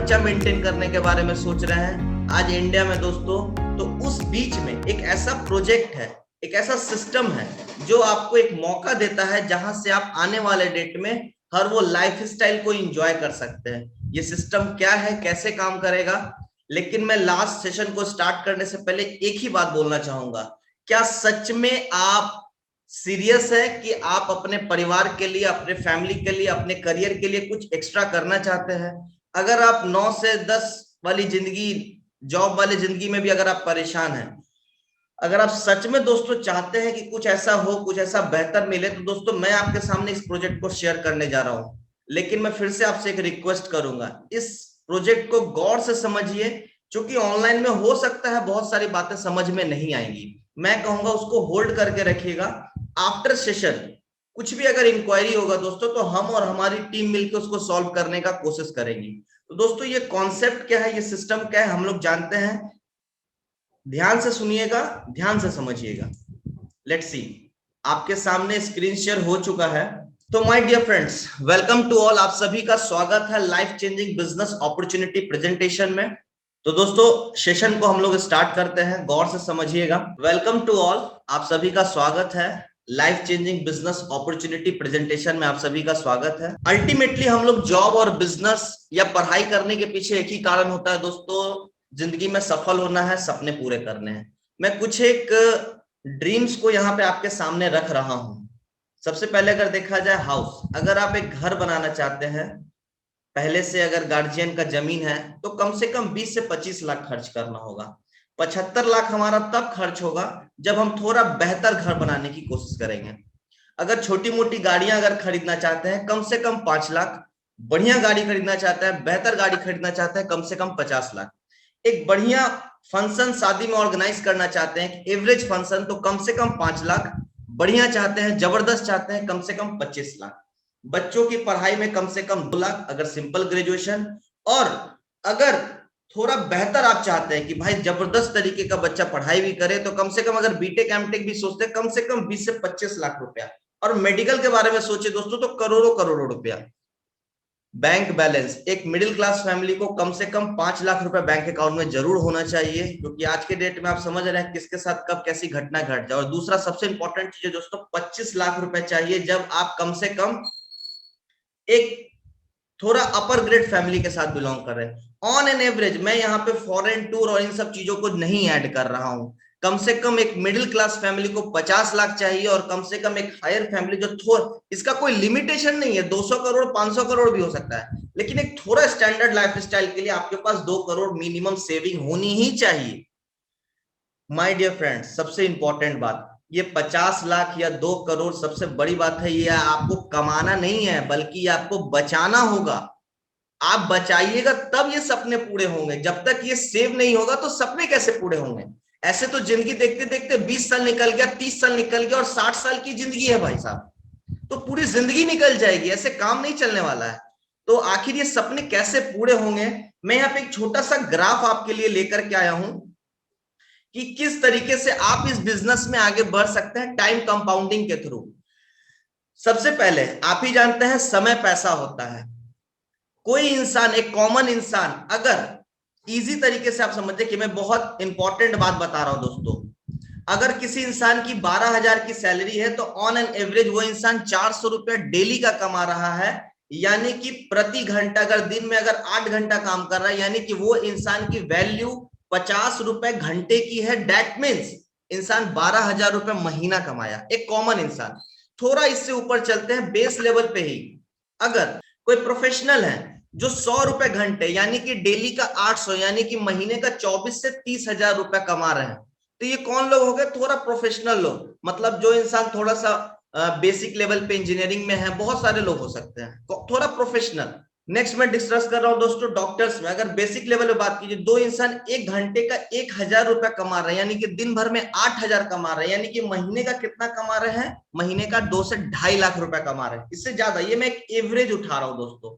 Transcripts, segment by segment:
खर्चा मेंटेन करने के बारे में सोच रहे हैं आज इंडिया में दोस्तों, तो उस बीच में एक ऐसा प्रोजेक्ट है, एक ऐसा सिस्टम है जो आपको एक मौका देता है जहां से आप आने वाले डेट में हर वो लाइफस्टाइल को एंजॉय कर सकते हैं। ये सिस्टम क्या है, कैसे काम करेगा, लेकिन मैं लास्ट सेशन को स्टार्ट करने से पहले एक ही बात बोलना चाहूंगा। क्या सच में आप सीरियस है कि आप अपने परिवार के लिए, अपने फैमिली के लिए, अपने करियर के लिए कुछ एक्स्ट्रा करना चाहते हैं? अगर आप 9 से 10 वाली जिंदगी, जॉब वाली जिंदगी में भी अगर आप परेशान हैं, अगर आप सच में दोस्तों चाहते हैं कि कुछ ऐसा हो, कुछ ऐसा बेहतर मिले, तो दोस्तों मैं आपके सामने इस प्रोजेक्ट को शेयर करने जा रहा हूं। लेकिन मैं फिर से आपसे एक रिक्वेस्ट करूंगा, इस प्रोजेक्ट को गौर से समझिए, क्योंकि ऑनलाइन में हो सकता है बहुत सारी बातें समझ में नहीं आएंगी। मैं कहूंगा उसको होल्ड करके रखिएगा। आफ्टर सेशन कुछ भी अगर इंक्वायरी होगा दोस्तों, तो हम और हमारी टीम मिलकर उसको सॉल्व करने का कोशिश करेंगी। तो दोस्तों ये कॉन्सेप्ट क्या है, ये सिस्टम क्या है, हम लोग जानते हैं। ध्यान से सुनिएगा, ध्यान से समझिएगा। लेट्स सी, आपके सामने स्क्रीन शेयर हो चुका है। तो my dear friends, welcome to all. आप सभी का स्वागत है life changing business opportunity presentation में। तो दोस्तों सेशन को हम लोग स्टार्ट करते हैं, गौर से समझिएगा। वेलकम टू ऑल, आप सभी का स्वागत है life changing business opportunity presentation में। आप सभी का स्वागत है। अल्टीमेटली हम लोग जॉब और बिजनेस या पढ़ाई करने के पीछे एक ही कारण होता है दोस्तों, जिंदगी में सफल होना है, सपने पूरे करने हैं। मैं कुछ एक ड्रीम्स को यहाँ पे आपके सामने रख रहा हूं। सबसे पहले अगर देखा जाए हाउस, अगर आप एक घर बनाना चाहते हैं, पहले से अगर गार्जियन का जमीन है, तो कम से कम 20 से 25 लाख खर्च करना होगा। 75 लाख हमारा तब खर्च होगा जब हम थोड़ा बेहतर घर बनाने की कोशिश करेंगे। अगर छोटी मोटी गाड़ियां अगर खरीदना चाहते हैं, कम से कम 5 लाख। बढ़िया गाड़ी खरीदना चाहते हैं, बेहतर गाड़ी खरीदना चाहते हैं, कम से कम 50 लाख। एक बढ़िया फंक्शन शादी में ऑर्गेनाइज करना चाहते हैं, एवरेज फंक्शन, तो कम से कम 5 लाख। बढ़िया चाहते हैं, जबरदस्त चाहते हैं, कम से कम 25 लाख। बच्चों की पढ़ाई में कम से कम 2 लाख अगर सिंपल ग्रेजुएशन। और अगर थोड़ा बेहतर आप चाहते हैं कि भाई जबरदस्त तरीके का बच्चा पढ़ाई भी करे, तो कम से कम अगर बीटेक एमटेक भी सोचते हैं, कम से कम 20 से 25 लाख रुपया। और मेडिकल के बारे में सोचे दोस्तों, तो करोड़ों करोड़ों रुपया। बैंक बैलेंस, एक मिडिल क्लास फैमिली को कम से कम 5 लाख रुपए बैंक अकाउंट में जरूर होना चाहिए, क्योंकि आज के डेट में आप समझ रहे हैं किसके साथ कब कैसी घटना घट जाए। और दूसरा सबसे इंपॉर्टेंट चीज है दोस्तों, 25 लाख रुपए चाहिए जब आप कम से कम एक थोड़ा अपर ग्रेड फैमिली के साथ बिलोंग कर रहे हैं। ऑन एन एवरेज, मैं यहाँ पे फॉरेन टूर और इन सब चीजों को नहीं ऐड कर रहा हूं। कम से कम एक मिडिल क्लास फैमिली को 50 लाख चाहिए, और कम से कम एक हायर फैमिली जो थोड़ा, इसका कोई लिमिटेशन नहीं है, 200 करोड़ 500 करोड़ भी हो सकता है, लेकिन एक थोड़ा स्टैंडर्ड लाइफ स्टाइल के लिए आपके पास 2 करोड़ मिनिमम सेविंग होनी ही चाहिए। माय डियर फ्रेंड्स, सबसे इंपॉर्टेंट बात, ये 50 लाख या 2 करोड़ सबसे बड़ी बात है, ये आपको कमाना नहीं है, बल्कि ये आपको बचाना होगा। आप बचाइएगा तब ये सपने पूरे होंगे। जब तक ये सेव नहीं होगा तो सपने कैसे पूरे होंगे? ऐसे तो जिंदगी देखते देखते 20 साल निकल गया, 30 साल निकल गया, और 60 साल की जिंदगी है भाई साहब, तो पूरी जिंदगी निकल जाएगी। ऐसे काम नहीं चलने वाला है। तो आखिर ये सपने कैसे पूरे होंगे? मैं यहाँ पे एक छोटा सा ग्राफ आपके लिए लेकर के आया हूं कि किस तरीके से आप इस बिजनेस में आगे बढ़ सकते हैं टाइम कंपाउंडिंग के थ्रू। सबसे पहले आप ही जानते हैं समय पैसा होता है। कोई इंसान, एक कॉमन इंसान, अगर इजी तरीके से आप समझते कि मैं बहुत इंपॉर्टेंट बात बता रहा हूं दोस्तों, अगर किसी इंसान की 12,000 की सैलरी है, तो ऑन एन एवरेज वो इंसान 400 रुपया डेली का कमा रहा है। यानी कि प्रति घंटा, अगर दिन में अगर 8 घंटा काम कर रहा है, यानी कि वो इंसान की वैल्यू 50 रुपए घंटे की है। दैट मीन्स इंसान 12,000 रुपए महीना कमाया, एक कॉमन इंसान। थोड़ा इससे ऊपर चलते हैं, बेस लेवल पे ही अगर कोई प्रोफेशनल है जो 100 रुपए घंटे, यानी कि डेली का 800, यानी कि महीने का 24 से 30,000 रुपए कमा रहे हैं, तो ये कौन लोग हो गए? थोड़ा प्रोफेशनल लोग, मतलब जो इंसान थोड़ा सा बेसिक लेवल पे इंजीनियरिंग में है, बहुत सारे लोग हो सकते हैं, थोड़ा प्रोफेशनल। नेक्स्ट मैं डिस्कस कर रहा हूं दोस्तों डॉक्टर्स में। अगर बेसिक लेवल में बात कीजिए, दो इंसान एक घंटे का 1,000 रुपया कमा रहे हैं, यानी कि दिन भर में 8,000 कमा रहे हैं, यानी कि महीने का कितना कमा रहे हैं? महीने का 2 से 2.5 लाख रुपया कमा रहे हैं, इससे ज्यादा। ये मैं एक एवरेज उठा रहा हूं दोस्तों।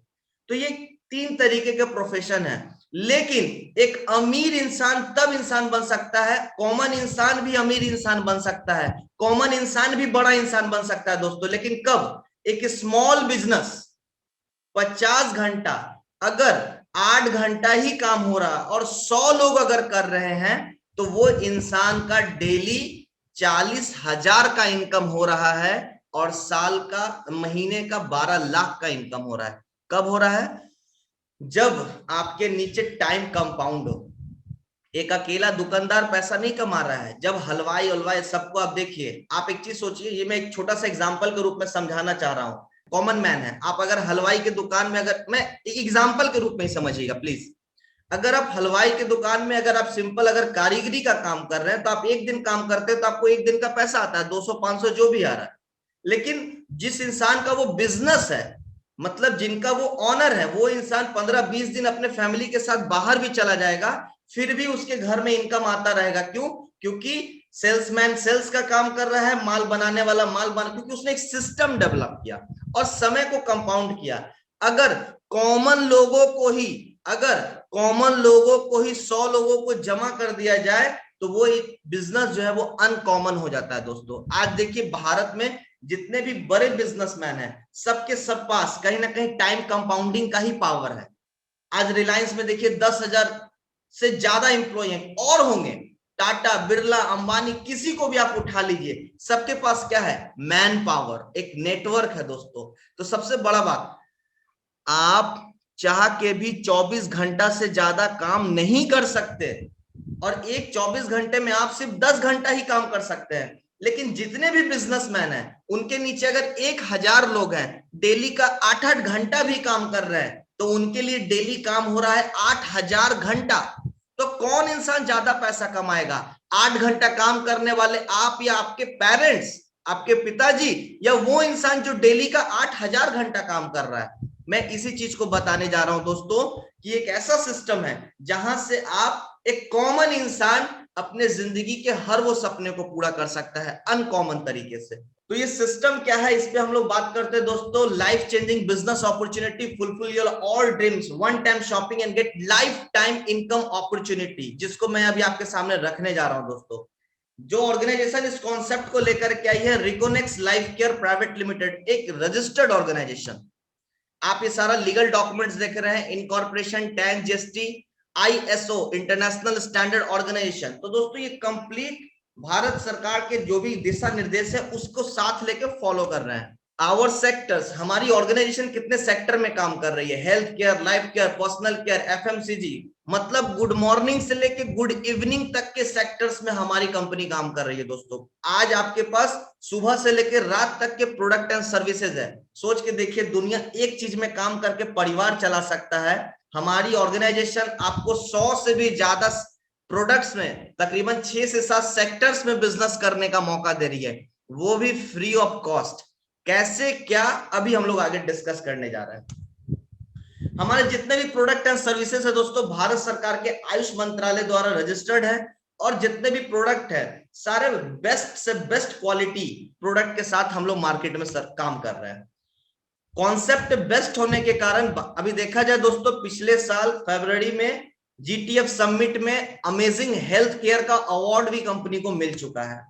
तो ये 3 तरीके के प्रोफेशन है। लेकिन एक अमीर इंसान तब इंसान बन सकता है, कॉमन इंसान भी अमीर इंसान बन सकता है, कॉमन इंसान भी बड़ा इंसान बन सकता है दोस्तों। लेकिन कब? एक स्मॉल बिजनेस 50 घंटा अगर 8 घंटा ही काम हो रहा और 100 लोग अगर कर रहे हैं तो वो इंसान का डेली 40,000 का इनकम हो रहा है और साल का, महीने का 12 लाख का इनकम हो रहा है। कब हो रहा है? जब आपके नीचे टाइम कंपाउंड हो। एक अकेला दुकानदार पैसा नहीं कमा रहा है, जब हलवाई उलवाई सबको आप देखिए, आप एक चीज सोचिए, ये मैं एक छोटा सा एग्जांपल के रूप में समझाना चाह रहा हूं। कॉमन मैन है आप, अगर हलवाई के दुकान में, अगर मैं एक एग्जांपल के रूप में ही समझिएगा प्लीज, अगर आप हलवाई के दुकान में अगर आप सिंपल अगर कारीगरी का काम कर रहे हैं तो आप एक दिन काम करते हैं तो आपको एक दिन का पैसा आता है 200-500 जो भी आ रहा है। लेकिन जिस इंसान का वो बिजनेस है, मतलब जिनका वो ऑनर है, वो इंसान 15-20 दिन अपने फैमिली के साथ बाहर भी चला जाएगा फिर भी उसके घर में इनकम आता रहेगा। क्यों? क्योंकि सेल्समैन सेल्स का काम कर रहा है, माल बनाने वाला माल बना, क्योंकि उसने एक सिस्टम डेवलप किया और समय को कंपाउंड किया। अगर कॉमन लोगों को ही अगर कॉमन लोगों को ही 100 लोगों को जमा कर दिया जाए तो वो बिजनेस जो है वो अनकॉमन हो जाता है। दोस्तों आज देखिए भारत में जितने भी बड़े बिजनेसमैन हैं सबके सब पास कहीं ना कहीं टाइम कंपाउंडिंग का ही पावर है। आज रिलायंस में देखिए 10,000 से ज्यादा एम्प्लॉय हैं और होंगे, टाटा बिरला अंबानी किसी को भी आप उठा लीजिए, सबके पास क्या है? मैन पावर, एक नेटवर्क है दोस्तों। तो सबसे बड़ा बात, आप चाह के भी 24 घंटा से ज्यादा काम नहीं कर सकते और एक 24 घंटे में आप सिर्फ 10 घंटा ही काम कर सकते हैं। लेकिन जितने भी बिजनेसमैन हैं उनके नीचे अगर 1,000 लोग हैं, डेली का 8-8 घंटा भी काम कर रहे हैं तो उनके लिए डेली काम हो रहा है 8,000 घंटा। तो कौन इंसान ज्यादा पैसा कमाएगा? 8 घंटा काम करने वाले आप या आपके पेरेंट्स, आपके पिताजी, या वो इंसान जो डेली का 8,000 घंटा काम कर रहा है? मैं इसी चीज को बताने जा रहा हूं दोस्तों कि एक ऐसा सिस्टम है जहां से आप, एक कॉमन इंसान, अपने जिंदगी के हर वो सपने को पूरा कर सकता है अनकॉमन तरीके से। तो ये सिस्टम क्या है, इस पे हम लोग बात करते हैं दोस्तों। Life changing business opportunity, fulfil your all dreams, one time shopping and get life time income opportunity, जिसको मैं अभी आपके सामने रखने जा रहा हूं दोस्तों। जो ऑर्गेनाइजेशन इस कॉन्सेप्ट को लेकर के आई है, Riconex life care private limited, एक रजिस्टर्ड ऑर्गेनाइजेशन। आप ये सारा लीगल डॉक्यूमेंट्स देख रहे हैं, incorporation, tax, GST, ISO, international standard organisation. तो दोस्तों ये कंप्लीट भारत सरकार के जो भी दिशा निर्देश है उसको साथ लेके फॉलो कर रहे हैं। आवर सेक्टर्स, हमारी ऑर्गेनाइजेशन कितने सेक्टर में काम कर रही है? Health care, life care, personal care, FMCG, मतलब गुड मॉर्निंग से लेके गुड इवनिंग तक के सेक्टर्स में हमारी कंपनी काम कर रही है दोस्तों। आज आपके पास सुबह से लेकर रात तक के प्रोडक्ट एंड सर्विसेज है। सोच के देखिए, दुनिया एक चीज में काम करके परिवार चला सकता है, हमारी ऑर्गेनाइजेशन आपको 100 से भी ज्यादा प्रोडक्ट्स में तकरीबन 6 से 7 सेक्टर्स में बिजनेस करने का मौका दे रही है, वो भी फ्री ऑफ कॉस्ट। कैसे क्या, अभी हम लोग आगे डिस्कस करने जा रहे हैं। हमारे जितने भी प्रोडक्ट एंड सर्विसेज है दोस्तों, भारत सरकार के आयुष मंत्रालय द्वारा रजिस्टर्ड है और जितने भी प्रोडक्ट है सारे बेस्ट से बेस्ट क्वालिटी प्रोडक्ट के साथ हम लोग मार्केट में काम कर रहे हैं। कॉन्सेप्ट बेस्ट होने के कारण अभी देखा जाए दोस्तों, पिछले साल फरवरी में जीटीएफ समिट में अमेजिंग हेल्थ केयर का अवार्ड भी कंपनी को मिल चुका है।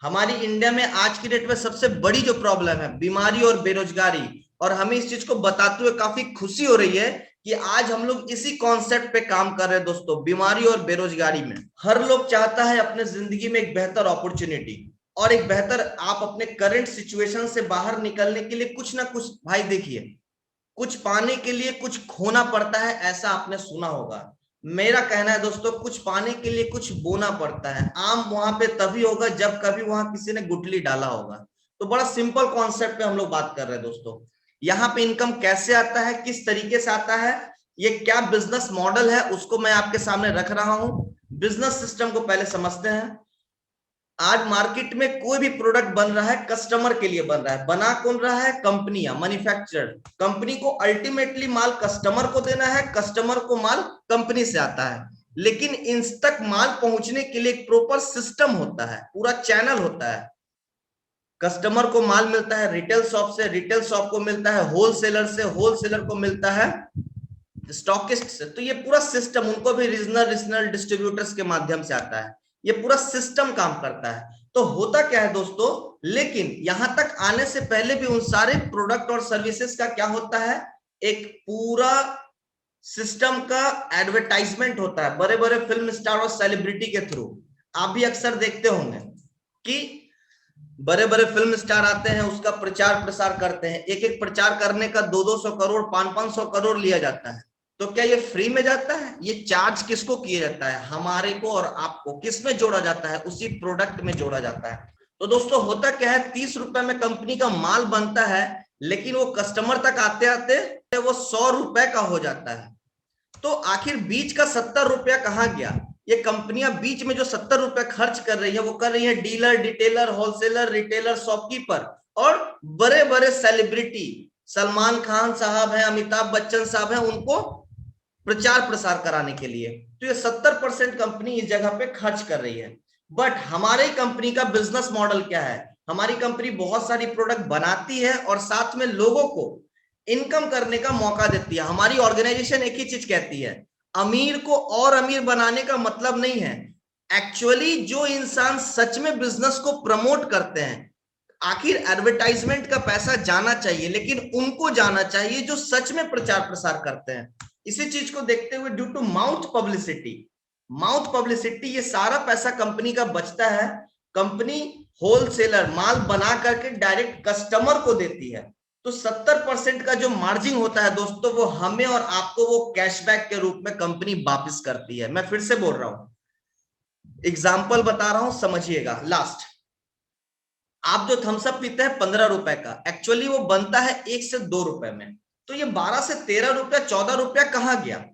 हमारी इंडिया में आज की डेट में सबसे बड़ी जो प्रॉब्लम है बीमारी और बेरोजगारी, और हमें इस चीज को बताते हुए काफी खुशी हो रही है कि आज हम लोग इसी कॉन्सेप्ट पे काम कर रहे हैं दोस्तों। बीमारी और बेरोजगारी में हर लोग चाहता है अपने जिंदगी में एक बेहतर अपॉर्चुनिटी और एक बेहतर, आप अपने करंट सिचुएशन से बाहर निकलने के लिए कुछ ना कुछ, भाई देखिए, कुछ पाने के लिए कुछ खोना पड़ता है, ऐसा आपने सुना होगा। मेरा कहना है दोस्तों, कुछ पाने के लिए कुछ बोना पड़ता है। आम वहां पे तभी होगा जब कभी वहां किसी ने गुठली डाला होगा। तो बड़ा सिंपल कॉन्सेप्ट पे हम लोग बात कर रहे हैं दोस्तों। यहाँ पे इनकम कैसे आता है, किस तरीके से आता है, ये क्या बिजनेस मॉडल है, उसको मैं आपके सामने रख रहा हूं। बिजनेस सिस्टम को पहले समझते हैं। आज मार्केट में कोई भी प्रोडक्ट बन रहा है कस्टमर के लिए बन रहा है। बना कौन रहा है? कंपनियां, मैन्युफैक्चरर। कंपनी को अल्टीमेटली माल कस्टमर को देना है, कस्टमर को माल कंपनी से आता है। लेकिन इन तक माल पहुंचने के लिए एक प्रॉपर सिस्टम होता है, पूरा चैनल होता है। कस्टमर को माल मिलता है रिटेल शॉप से, रिटेल शॉप को मिलता है होलसेलर से, होलसेलर को मिलता है स्टॉकिस्ट से। तो ये पूरा सिस्टम उनको भी रीजनल डिस्ट्रीब्यूटर्स के माध्यम से आता है। ये पूरा सिस्टम काम करता है। तो होता क्या है दोस्तों, लेकिन यहां तक आने से पहले भी उन सारे प्रोडक्ट और सर्विसेज का क्या होता है, एक पूरा सिस्टम का एडवर्टाइजमेंट होता है बड़े बड़े फिल्म स्टार और सेलिब्रिटी के थ्रू। आप भी अक्सर देखते होंगे कि बड़े बड़े फिल्म स्टार आते हैं, उसका प्रचार प्रसार करते हैं, एक एक प्रचार करने का 200-200 करोड़ 500-500 करोड़ लिया जाता है। तो क्या ये फ्री में जाता है? ये चार्ज किसको किया जाता है? हमारे को और आपको। किस में जोड़ा जाता है? उसी प्रोडक्ट में जोड़ा जाता है। तो दोस्तों होता क्या है, 30 रुपए में कंपनी का माल बनता है, लेकिन वो कस्टमर तक आते आते वो 100 रुपए का हो जाता है। तो आखिर बीच का 70 रुपया कहां गया? ये कंपनियां बीच में जो 70 रुपया खर्च कर रही है, वो कर रही है dealer, detailer, wholesaler, retailer, shopkeeper और बड़े बड़े सेलिब्रिटी। सलमान खान साहब हैं, अमिताभ बच्चन साहब हैं, उनको प्रचार प्रसार कराने के लिए। तो ये 70% कंपनी इस जगह पे खर्च कर रही है। बट हमारी कंपनी का बिजनेस मॉडल क्या है? हमारी कंपनी बहुत सारी प्रोडक्ट बनाती है और साथ में लोगों को इनकम करने का मौका देती है। हमारी ऑर्गेनाइजेशन एक ही चीज कहती है, अमीर को और अमीर बनाने का मतलब नहीं है। एक्चुअली जो इंसान सच में बिजनेस को प्रमोट करते हैं, आखिर एडवर्टाइजमेंट का पैसा जाना चाहिए, लेकिन उनको जाना चाहिए जो सच में प्रचार प्रसार करते हैं। इसी चीज को देखते हुए ड्यू टू माउथ पब्लिसिटी ये सारा पैसा कंपनी का बचता है। कंपनी होलसेलर माल बना करके डायरेक्ट कस्टमर को देती है। तो 70% का जो मार्जिन होता है दोस्तों, वो हमें और आपको वो कैशबैक के रूप में कंपनी वापस करती है। मैं फिर से बोल रहा हूं, एग्जाम्पल बता रहा हूं, समझिएगा। लास्ट, आप जो थम्स अप पीते हैं 15 रुपए का, एक्चुअली वो बनता है 1 से 2 रुपए में। तो ये 12 से 13 रुपया 14 रुपया कहां गया?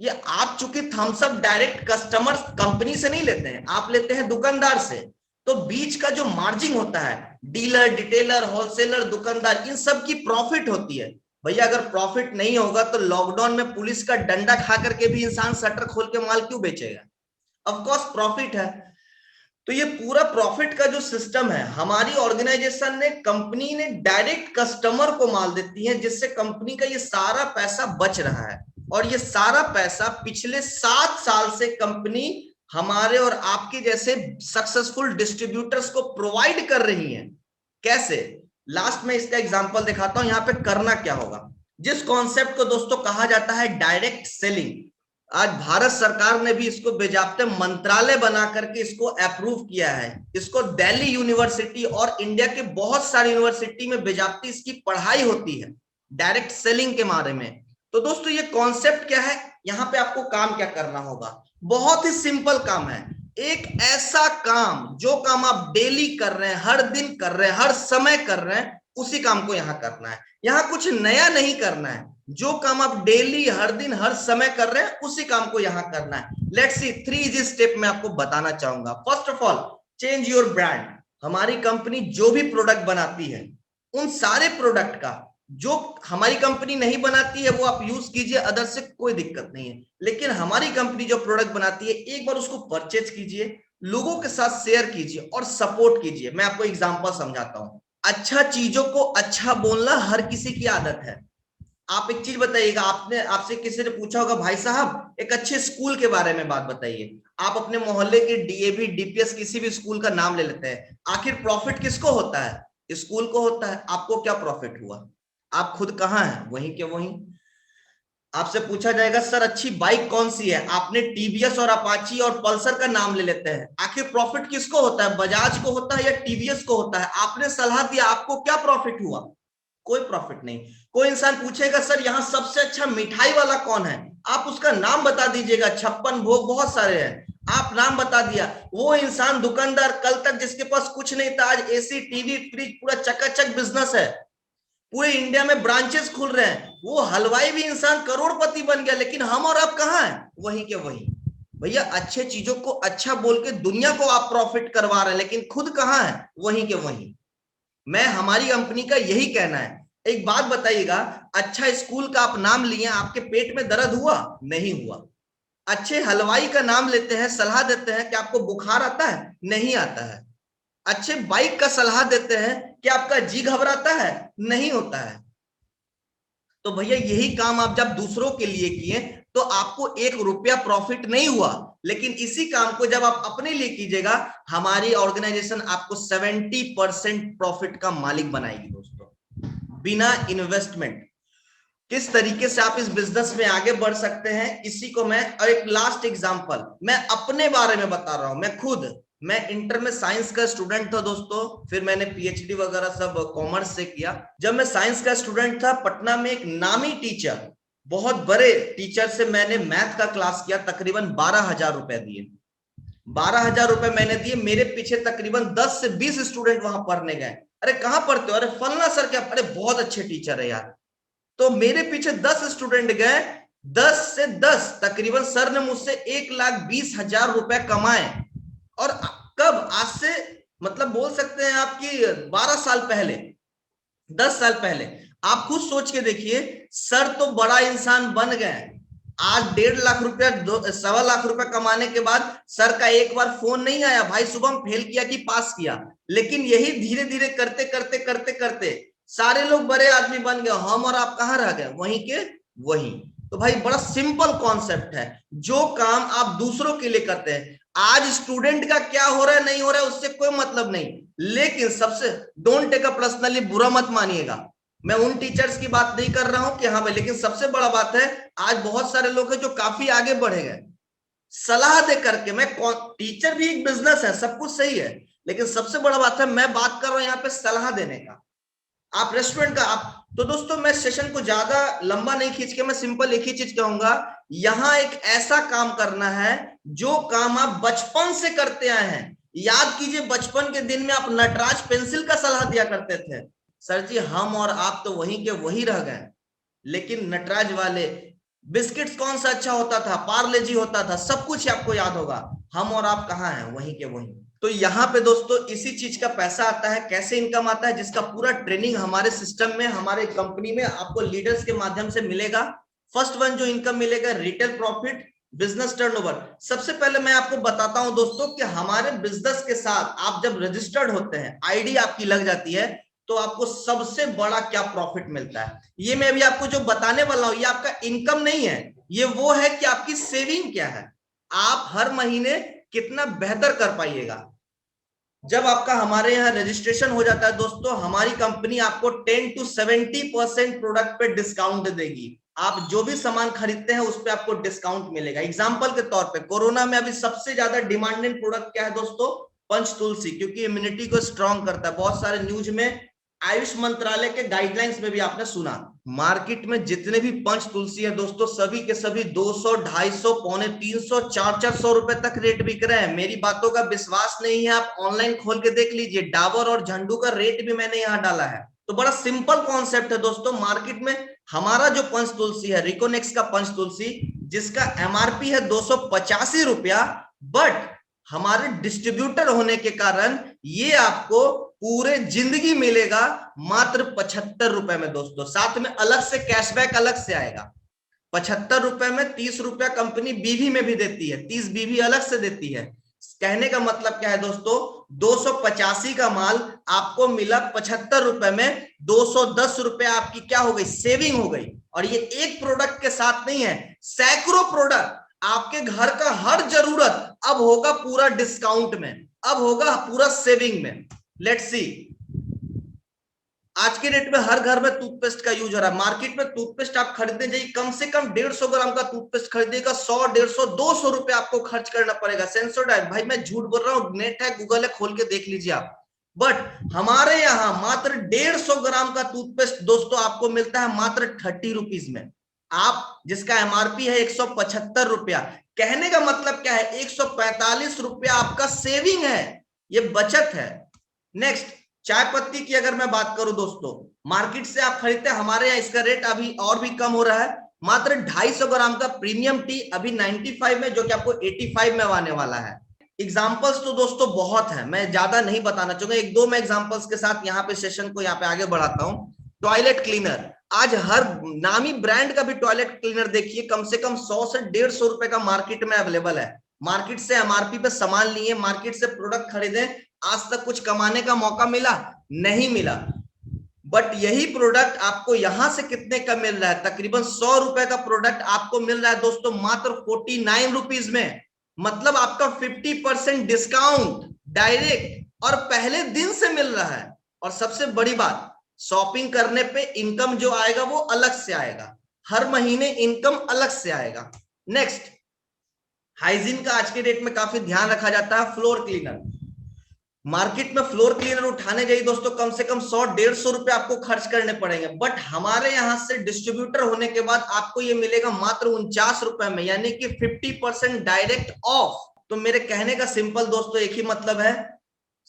ये आप चूंकि Thums Up direct customer company से नहीं लेते हैं, आप लेते हैं दुकानदार से। तो बीच का जो मार्जिन होता है, डीलर, डिटेलर, होलसेलर, दुकानदार, इन सब की प्रॉफिट होती है। भैया अगर प्रॉफिट नहीं होगा तो लॉकडाउन में पुलिस का डंडा खा करके भी इंसान शटर खोल के माल क्यों बेचेगा? ऑफ कोर्स प्रॉफिट है। तो ये पूरा प्रॉफिट का जो सिस्टम है, हमारी ऑर्गेनाइजेशन ने, कंपनी ने डायरेक्ट कस्टमर को माल देती है, जिससे कंपनी का ये सारा पैसा बच रहा है। और ये सारा पैसा पिछले 7 साल से कंपनी हमारे और आपके जैसे सक्सेसफुल डिस्ट्रीब्यूटर्स को प्रोवाइड कर रही है। कैसे? लास्ट में इसका एग्जांपल दिखाता हूं। यहां पे करना क्या होगा, जिस कॉन्सेप्ट को दोस्तों कहा जाता है डायरेक्ट सेलिंग, आज भारत सरकार ने भी इसको बेजाप्ते मंत्रालय बना करके इसको अप्रूव किया है। इसको दिल्ली यूनिवर्सिटी और इंडिया के बहुत सारी यूनिवर्सिटी में बेजाप्ती इसकी पढ़ाई होती है, डायरेक्ट सेलिंग के बारे में। तो दोस्तों ये कॉन्सेप्ट क्या है? यहाँ पे आपको काम क्या करना होगा? बहुत ही सिंपल काम है। एक ऐसा काम, जो काम आप डेली कर रहे हैं, हर दिन कर रहे हैं, हर समय कर रहे हैं, उसी काम को यहाँ करना है। यहाँ कुछ नया नहीं करना है। जो काम आप डेली, हर दिन, हर समय कर रहे हैं, उसी काम को यहां करना है। लेट्स सी 3 इजी स्टेप मैं आपको बताना चाहूंगा। First of all, change your brand. हमारी कंपनी जो भी प्रोडक्ट बनाती है, उन सारे प्रोडक्ट का, जो हमारी कंपनी नहीं बनाती है वो आप यूज कीजिए, अदर से कोई दिक्कत नहीं है। लेकिन हमारी कंपनी जो प्रोडक्ट बनाती है, एक बार उसको परचेज कीजिए, लोगों के साथ शेयर कीजिए और सपोर्ट कीजिए। मैं आपको एग्जांपल समझाता हूं। अच्छा चीजों को अच्छा बोलना हर किसी की आदत है। आप एक चीज बताइएगा, आपने, आपसे किसी ने पूछा होगा, भाई साहब एक अच्छे स्कूल के बारे में बात बताइए। आप अपने मोहल्ले के डीएवी, डीपीएस, किसी भी स्कूल का नाम ले लेते हैं। आखिर प्रॉफिट किसको होता है? स्कूल को होता है। आपको क्या प्रॉफिट हुआ? आप खुद कहाँ हैं? वहीं के वहीं। आपसे पूछा जाएगा सर अच्छी बाइक कौन सी है? आपने टीवीएस और अपाची और पल्सर का नाम ले लेते हैं। आखिर प्रॉफिट किसको होता है? बजाज को होता है या टीवीएस को होता है? आपने सलाह दिया, आपको क्या प्रॉफिट हुआ? कोई प्रॉफिट नहीं। कोई इंसान पूछेगा सर यहाँ सबसे अच्छा मिठाई वाला कौन है? आप उसका नाम बता दीजिएगा, 56 भोग, बहुत सारे हैं, आप नाम बता दिया। वो इंसान दुकानदार, कल तक जिसके पास कुछ नहीं था, आज एसी, टीवी, फ्रिज, पूरा चकाचक बिजनेस है, पूरे इंडिया में ब्रांचेस खुल रहे हैं। वो हलवाई भी इंसान करोड़पति बन गया। लेकिन हम और आप कहाँ हैं? वहीं के वहीं। भैया अच्छे चीजों को अच्छा बोल के दुनिया को आप प्रॉफिट करवा रहे हैं, लेकिन खुद कहाँ है? वहीं के वहीं। मैं, हमारी कंपनी का यही कहना है। एक बात बताइएगा, अच्छा स्कूल का आप नाम लिए, आपके पेट में दर्द हुआ? नहीं हुआ। अच्छे हलवाई का नाम लेते हैं, सलाह देते हैं कि आपको बुखार आता है? नहीं आता है। अच्छे बाइक का सलाह देते हैं कि आपका जी घबराता है? नहीं होता है। तो भैया यही काम आप जब दूसरों के लिए किए तो आपको 1 रुपया प्रॉफिट नहीं हुआ। लेकिन इसी काम को जब आप अपने लिए कीजिएगा, हमारी ऑर्गेनाइजेशन आपको 70% प्रॉफिट का मालिक बनाएगी दोस्तों, बिना इन्वेस्टमेंट। किस तरीके से आप इस बिजनेस में आगे बढ़ सकते हैं, इसी को मैं, और एक लास्ट एग्जांपल मैं अपने बारे में बता रहा हूं। मैं इंटर में साइंस का स्टूडेंट था दोस्तों, फिर मैंने पीएचडी वगैरह सब कॉमर्स से किया। जब मैं साइंस का स्टूडेंट था, पटना में एक नामी टीचर, बहुत बड़े टीचर से मैंने मैथ का क्लास किया, तकरीबन 12,000 रुपए दिए। 12,000 रुपए मैंने दिए, मेरे पीछे तकरीबन 10 से 20 स्टूडेंट वहां पढ़ने गए। अरे कहाँ पढ़ते हो? अरे फलना सर क्या? अरे बहुत अच्छे टीचर है यार। तो मेरे पीछे 10 स्टूडेंट गए, 10 से 10, तकरीबन सर ने मुझसे 1,20,000 रुपए कमाए। और कब? आज से मतलब बोल सकते हैं आपकी 12 साल पहले, 10 साल पहले। आप खुद सोच के देखिए, सर तो बड़ा इंसान बन गए। आज 1.5 लाख रुपया, 1.25 लाख रुपया कमाने के बाद सर का एक बार फोन नहीं आया, भाई शुभम फेल किया कि पास किया। लेकिन यही धीरे धीरे करते करते करते करते सारे लोग बड़े आदमी बन गए, हम और आप कहाँ रह गए? वहीं के वहीं। तो भाई बड़ा सिंपल कॉन्सेप्ट है, जो काम आप दूसरों के लिए करते हैं, आज स्टूडेंट का क्या हो रहा है नहीं हो रहा है उससे कोई मतलब नहीं। लेकिन सबसे, डोंट टेक अ पर्सनली, बुरा मत मानिएगा, मैं उन टीचर्स की बात नहीं कर रहा हूं कि हाँ भाई, लेकिन सबसे बड़ा बात है, आज बहुत सारे लोग हैं जो काफी आगे बढ़े गए सलाह दे करके। मैं टीचर भी एक बिजनेस है, सब कुछ सही है, लेकिन सबसे बड़ा बात है, मैं बात कर रहा हूं यहाँ पे सलाह देने का। आप रेस्टोरेंट का आप, तो दोस्तों मैं सेशन को ज्यादा लंबा नहीं खींच के, मैं सिंपल एक ही चीज कहूंगा, यहां एक ऐसा काम करना है जो काम आप बचपन से करते आए हैं। याद कीजिए, बचपन के दिन में आप नटराज पेंसिल का सलाह दिया करते थे। सर जी हम और आप तो वहीं के वही रह गए, लेकिन नटराज वाले बिस्किट्स कौन सा अच्छा होता था? पार्ले जी होता था, सब कुछ आपको याद होगा। हम और आप कहाँ हैं? वहीं के वहीं। तो यहाँ पे दोस्तों इसी चीज का पैसा आता है, कैसे इनकम आता है, जिसका पूरा ट्रेनिंग हमारे सिस्टम में, हमारे कंपनी में आपको लीडर्स के माध्यम से मिलेगा। फर्स्ट वन जो इनकम मिलेगा, रिटेल प्रॉफिट, बिजनेस टर्नओवर। सबसे पहले मैं आपको बताता हूं दोस्तों कि हमारे बिजनेस के साथ आप जब रजिस्टर्ड होते हैं, आईडी आपकी लग जाती है, तो आपको सबसे बड़ा क्या प्रॉफिट मिलता है। ये मैं अभी आपको जो बताने वाला हूं, ये आपका इनकम नहीं है, ये वो है कि आपकी सेविंग क्या है, आप हर महीने कितना बेहतर कर पाइएगा। जब आपका हमारे यहाँ रजिस्ट्रेशन हो जाता है दोस्तों, हमारी कंपनी आपको 10 to 70% प्रोडक्ट पे डिस्काउंट देगी। आप जो भी सामान खरीदते हैं उस पे आपको डिस्काउंट मिलेगा। एग्जांपल के तौर पे, कोरोना में अभी सबसे ज्यादा डिमांडेड प्रोडक्ट क्या है दोस्तों? पंच तुलसी, क्योंकि इम्यूनिटी को स्ट्रॉन्ग करता है। बहुत सारे न्यूज में, आयुष मंत्रालय के गाइडलाइंस में भी आपने सुना, मार्केट में जितने भी पंच तुलसी है दोस्तों, सभी के सभी 200, 250, पौने 300, 400 रुपए तक रेट बिक रहे हैं। मेरी बातों का विश्वास नहीं है, आप ऑनलाइन खोल के देख लीजिए, डाबर और झंडू का रेट भी मैंने यहाँ डाला है। तो बड़ा सिंपल कॉन्सेप्ट है दोस्तों। मार्केट में हमारा जो पंच तुलसी है, रिकोनेक्स का पंच तुलसी, जिसका एमआरपी है 285 रुपया, बट हमारे डिस्ट्रीब्यूटर होने के कारण ये आपको पूरे जिंदगी मिलेगा मात्र 75 रुपए में दोस्तों। साथ में अलग से कैशबैक अलग से आएगा। 75 रुपए में 30 रुपया कंपनी बीवी में भी देती है, 30 बीवी अलग से देती है। कहने का मतलब क्या है दोस्तों, 285 का माल आपको मिला 75 रुपए में, 210 रुपए आपकी क्या हो गई? सेविंग हो गई। और ये एक प्रोडक्ट के साथ नहीं है, सैकड़ों प्रोडक्ट, आपके घर का हर जरूरत अब होगा पूरा डिस्काउंट में, अब होगा पूरा सेविंग में। लेट्स सी, आज के डेट में हर घर में टूथपेस्ट का यूज हो रहा है। मार्केट में टूथपेस्ट आप खरीदने जाइए, कम से कम 150 ग्राम का टूथपेस्ट खरीदिएगा, 100, 150, 200 रुपए आपको खर्च करना पड़ेगा। सेंसोडाइन, भाई मैं झूठ बोल रहा हूँ, नेट है, गूगल है, खोल के देख लीजिए आप। बट हमारे यहाँ मात्र 150 ग्राम का टूथपेस्ट दोस्तों आपको मिलता है मात्र 30 रुपीज में, आप जिसका एमआरपी है 175 रुपया। कहने का मतलब क्या है, 145 रुपया आपका सेविंग है, ये बचत है। नेक्स्ट, चाय पत्ती की अगर मैं बात करूं दोस्तों, मार्केट से आप खरीदते हैं, हमारे यहाँ इसका रेट अभी और भी कम हो रहा है। मात्र 250 ग्राम का प्रीमियम टी अभी 95 में, जो कि आपको 85 में आने वाला है। एग्जाम्पल्स तो दोस्तों बहुत है, मैं ज्यादा नहीं बताना चाहूंगा, एक दो मैं एग्जाम्पल्स के साथ यहाँ पे सेशन को यहाँ पे आगे बढ़ाता हूँ। टॉयलेट क्लीनर, आज हर नामी ब्रांड का भी टॉयलेट क्लीनर देखिए, कम से कम 100 से 150 रुपए का मार्केट में अवेलेबल है। मार्केट से एमआरपी पे सामान लिए, मार्केट से प्रोडक्ट खरीदे, आज तक कुछ कमाने का मौका मिला? नहीं मिला। बट यही प्रोडक्ट आपको यहां से कितने का मिल रहा है? तकरीबन 100 रुपए का प्रोडक्ट आपको मिल रहा है दोस्तों मात्र 49 रुपीज में। मतलब आपका 50% डिस्काउंट डायरेक्ट और पहले दिन से मिल रहा है। और सबसे बड़ी बात, शॉपिंग करने पे इनकम जो आएगा वो अलग से आएगा, हर महीने इनकम अलग से आएगा। नेक्स्ट, हाइजीन का आज के डेट में काफी ध्यान रखा जाता है। फ्लोर क्लीनर, मार्केट में फ्लोर क्लीनर उठाने जाइए दोस्तों, कम से कम 100-150 रुपए आपको खर्च करने पड़ेंगे, बट हमारे यहां से डिस्ट्रीब्यूटर होने के बाद आपको ये मिलेगा मात्र 49 रुपए में, यानी कि 50% डायरेक्ट ऑफ। तो मेरे कहने का सिंपल दोस्तों एक ही मतलब है,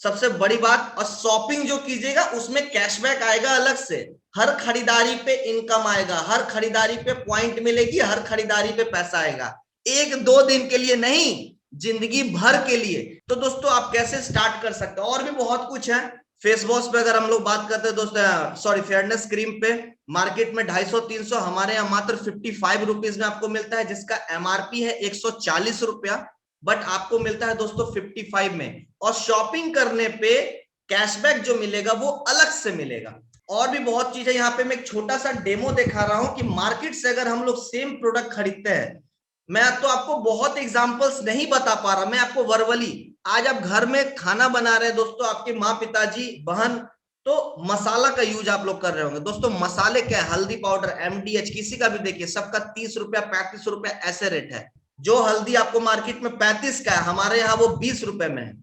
सबसे बड़ी बात, और शॉपिंग जो कीजिएगा उसमें कैशबैक आएगा अलग से, हर खरीदारी पे इनकम आएगा, हर खरीदारी पे पॉइंट मिलेगी, हर खरीदारी पे पैसा आएगा, 1-2 दिन के लिए नहीं, जिंदगी भर के लिए। तो दोस्तों आप कैसे स्टार्ट कर सकते हैं, और भी बहुत कुछ है। फेस वॉश पे अगर हम लोग बात करते हैं दोस्तों, सॉरी, फेयरनेस क्रीम पे मार्केट में 250-300, हमारे यहाँ मात्र 55 रुपीज में आपको मिलता है, जिसका एमआरपी है 140 रुपया, बट आपको मिलता है दोस्तों 55 में। और शॉपिंग करने पे कैशबैक जो मिलेगा वो अलग से मिलेगा। और भी बहुत चीजें, यहाँ पे मैं एक छोटा सा डेमो दिखा रहा हूं कि मार्केट से अगर हम लोग सेम प्रोडक्ट खरीदते हैं, मैं तो आपको बहुत एग्जांपल्स नहीं बता पा रहा, मैं आपको वर्बली, आज आप घर में खाना बना रहे हैं दोस्तों, आपके माँ, पिताजी, बहन, तो मसाला का यूज आप लोग कर रहे होंगे दोस्तों। मसाले क्या है, हल्दी पाउडर, एमडीएच, किसी का भी देखिए सबका 30 रुपया 35 रुपया ऐसे रेट है। जो हल्दी आपको मार्केट में 35 का है, हमारे यहाँ वो 20 रुपए में है।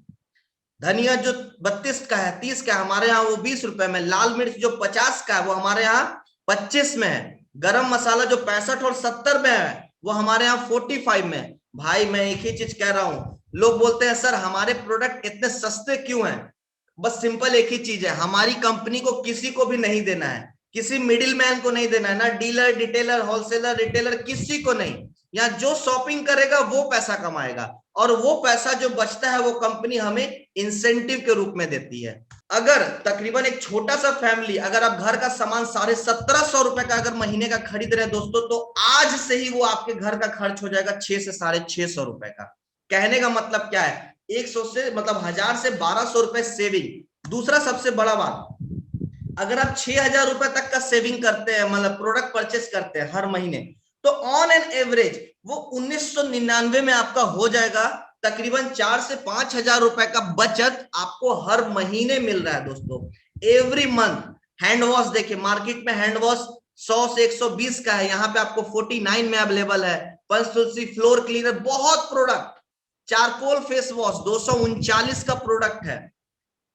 धनिया जो 32 का है, 30 का है, हमारे यहाँ वो 20 रुपए में। लाल मिर्च जो 50 का है वो हमारे यहाँ 25 में है। गरम मसाला जो 65 और 70 में है वो हमारे यहाँ 45 में। भाई मैं एक ही चीज कह रहा हूं, लोग बोलते हैं सर हमारे प्रोडक्ट इतने सस्ते क्यों हैं? बस सिंपल एक ही चीज है, हमारी कंपनी को किसी को भी नहीं देना है, किसी मिडिल मैन को नहीं देना है, ना डीलर, डिटेलर, होलसेलर, रिटेलर, किसी को नहीं। यहाँ जो शॉपिंग करेगा वो पैसा कमाएगा, और वो पैसा जो बचता है वो कंपनी हमें इंसेंटिव के रूप में देती है। अगर तकरीबन एक छोटा सा फैमिली, अगर आप घर का सामान 1750 रुपए का अगर महीने का खरीद रहे हैं दोस्तों, तो आज से ही वो आपके घर का खर्च हो जाएगा 6 से 650 रुपए का। कहने का मतलब क्या है, 100 से मतलब 1000 से 1200 रुपए सेविंग। दूसरा सबसे बड़ा बात, अगर आप 6000 रुपए तक का सेविंग करते हैं, मतलब प्रोडक्ट परचेस करते हैं हर महीने, तो ऑन एन एवरेज वो 1999 में आपका हो जाएगा तकरीबन 4 से 5 हजार रुपए का बचत आपको हर महीने मिल रहा है दोस्तों, एवरी मंथ। हैंड वॉश देखिए, मार्केट में हैंड वॉश 100 से 120 का है, यहाँ पे आपको 49 में अवेलेबल है। पंचतुलसी फ्लोर क्लीनर, बहुत प्रोडक्ट। चारकोल फेस वॉश 239 का प्रोडक्ट है।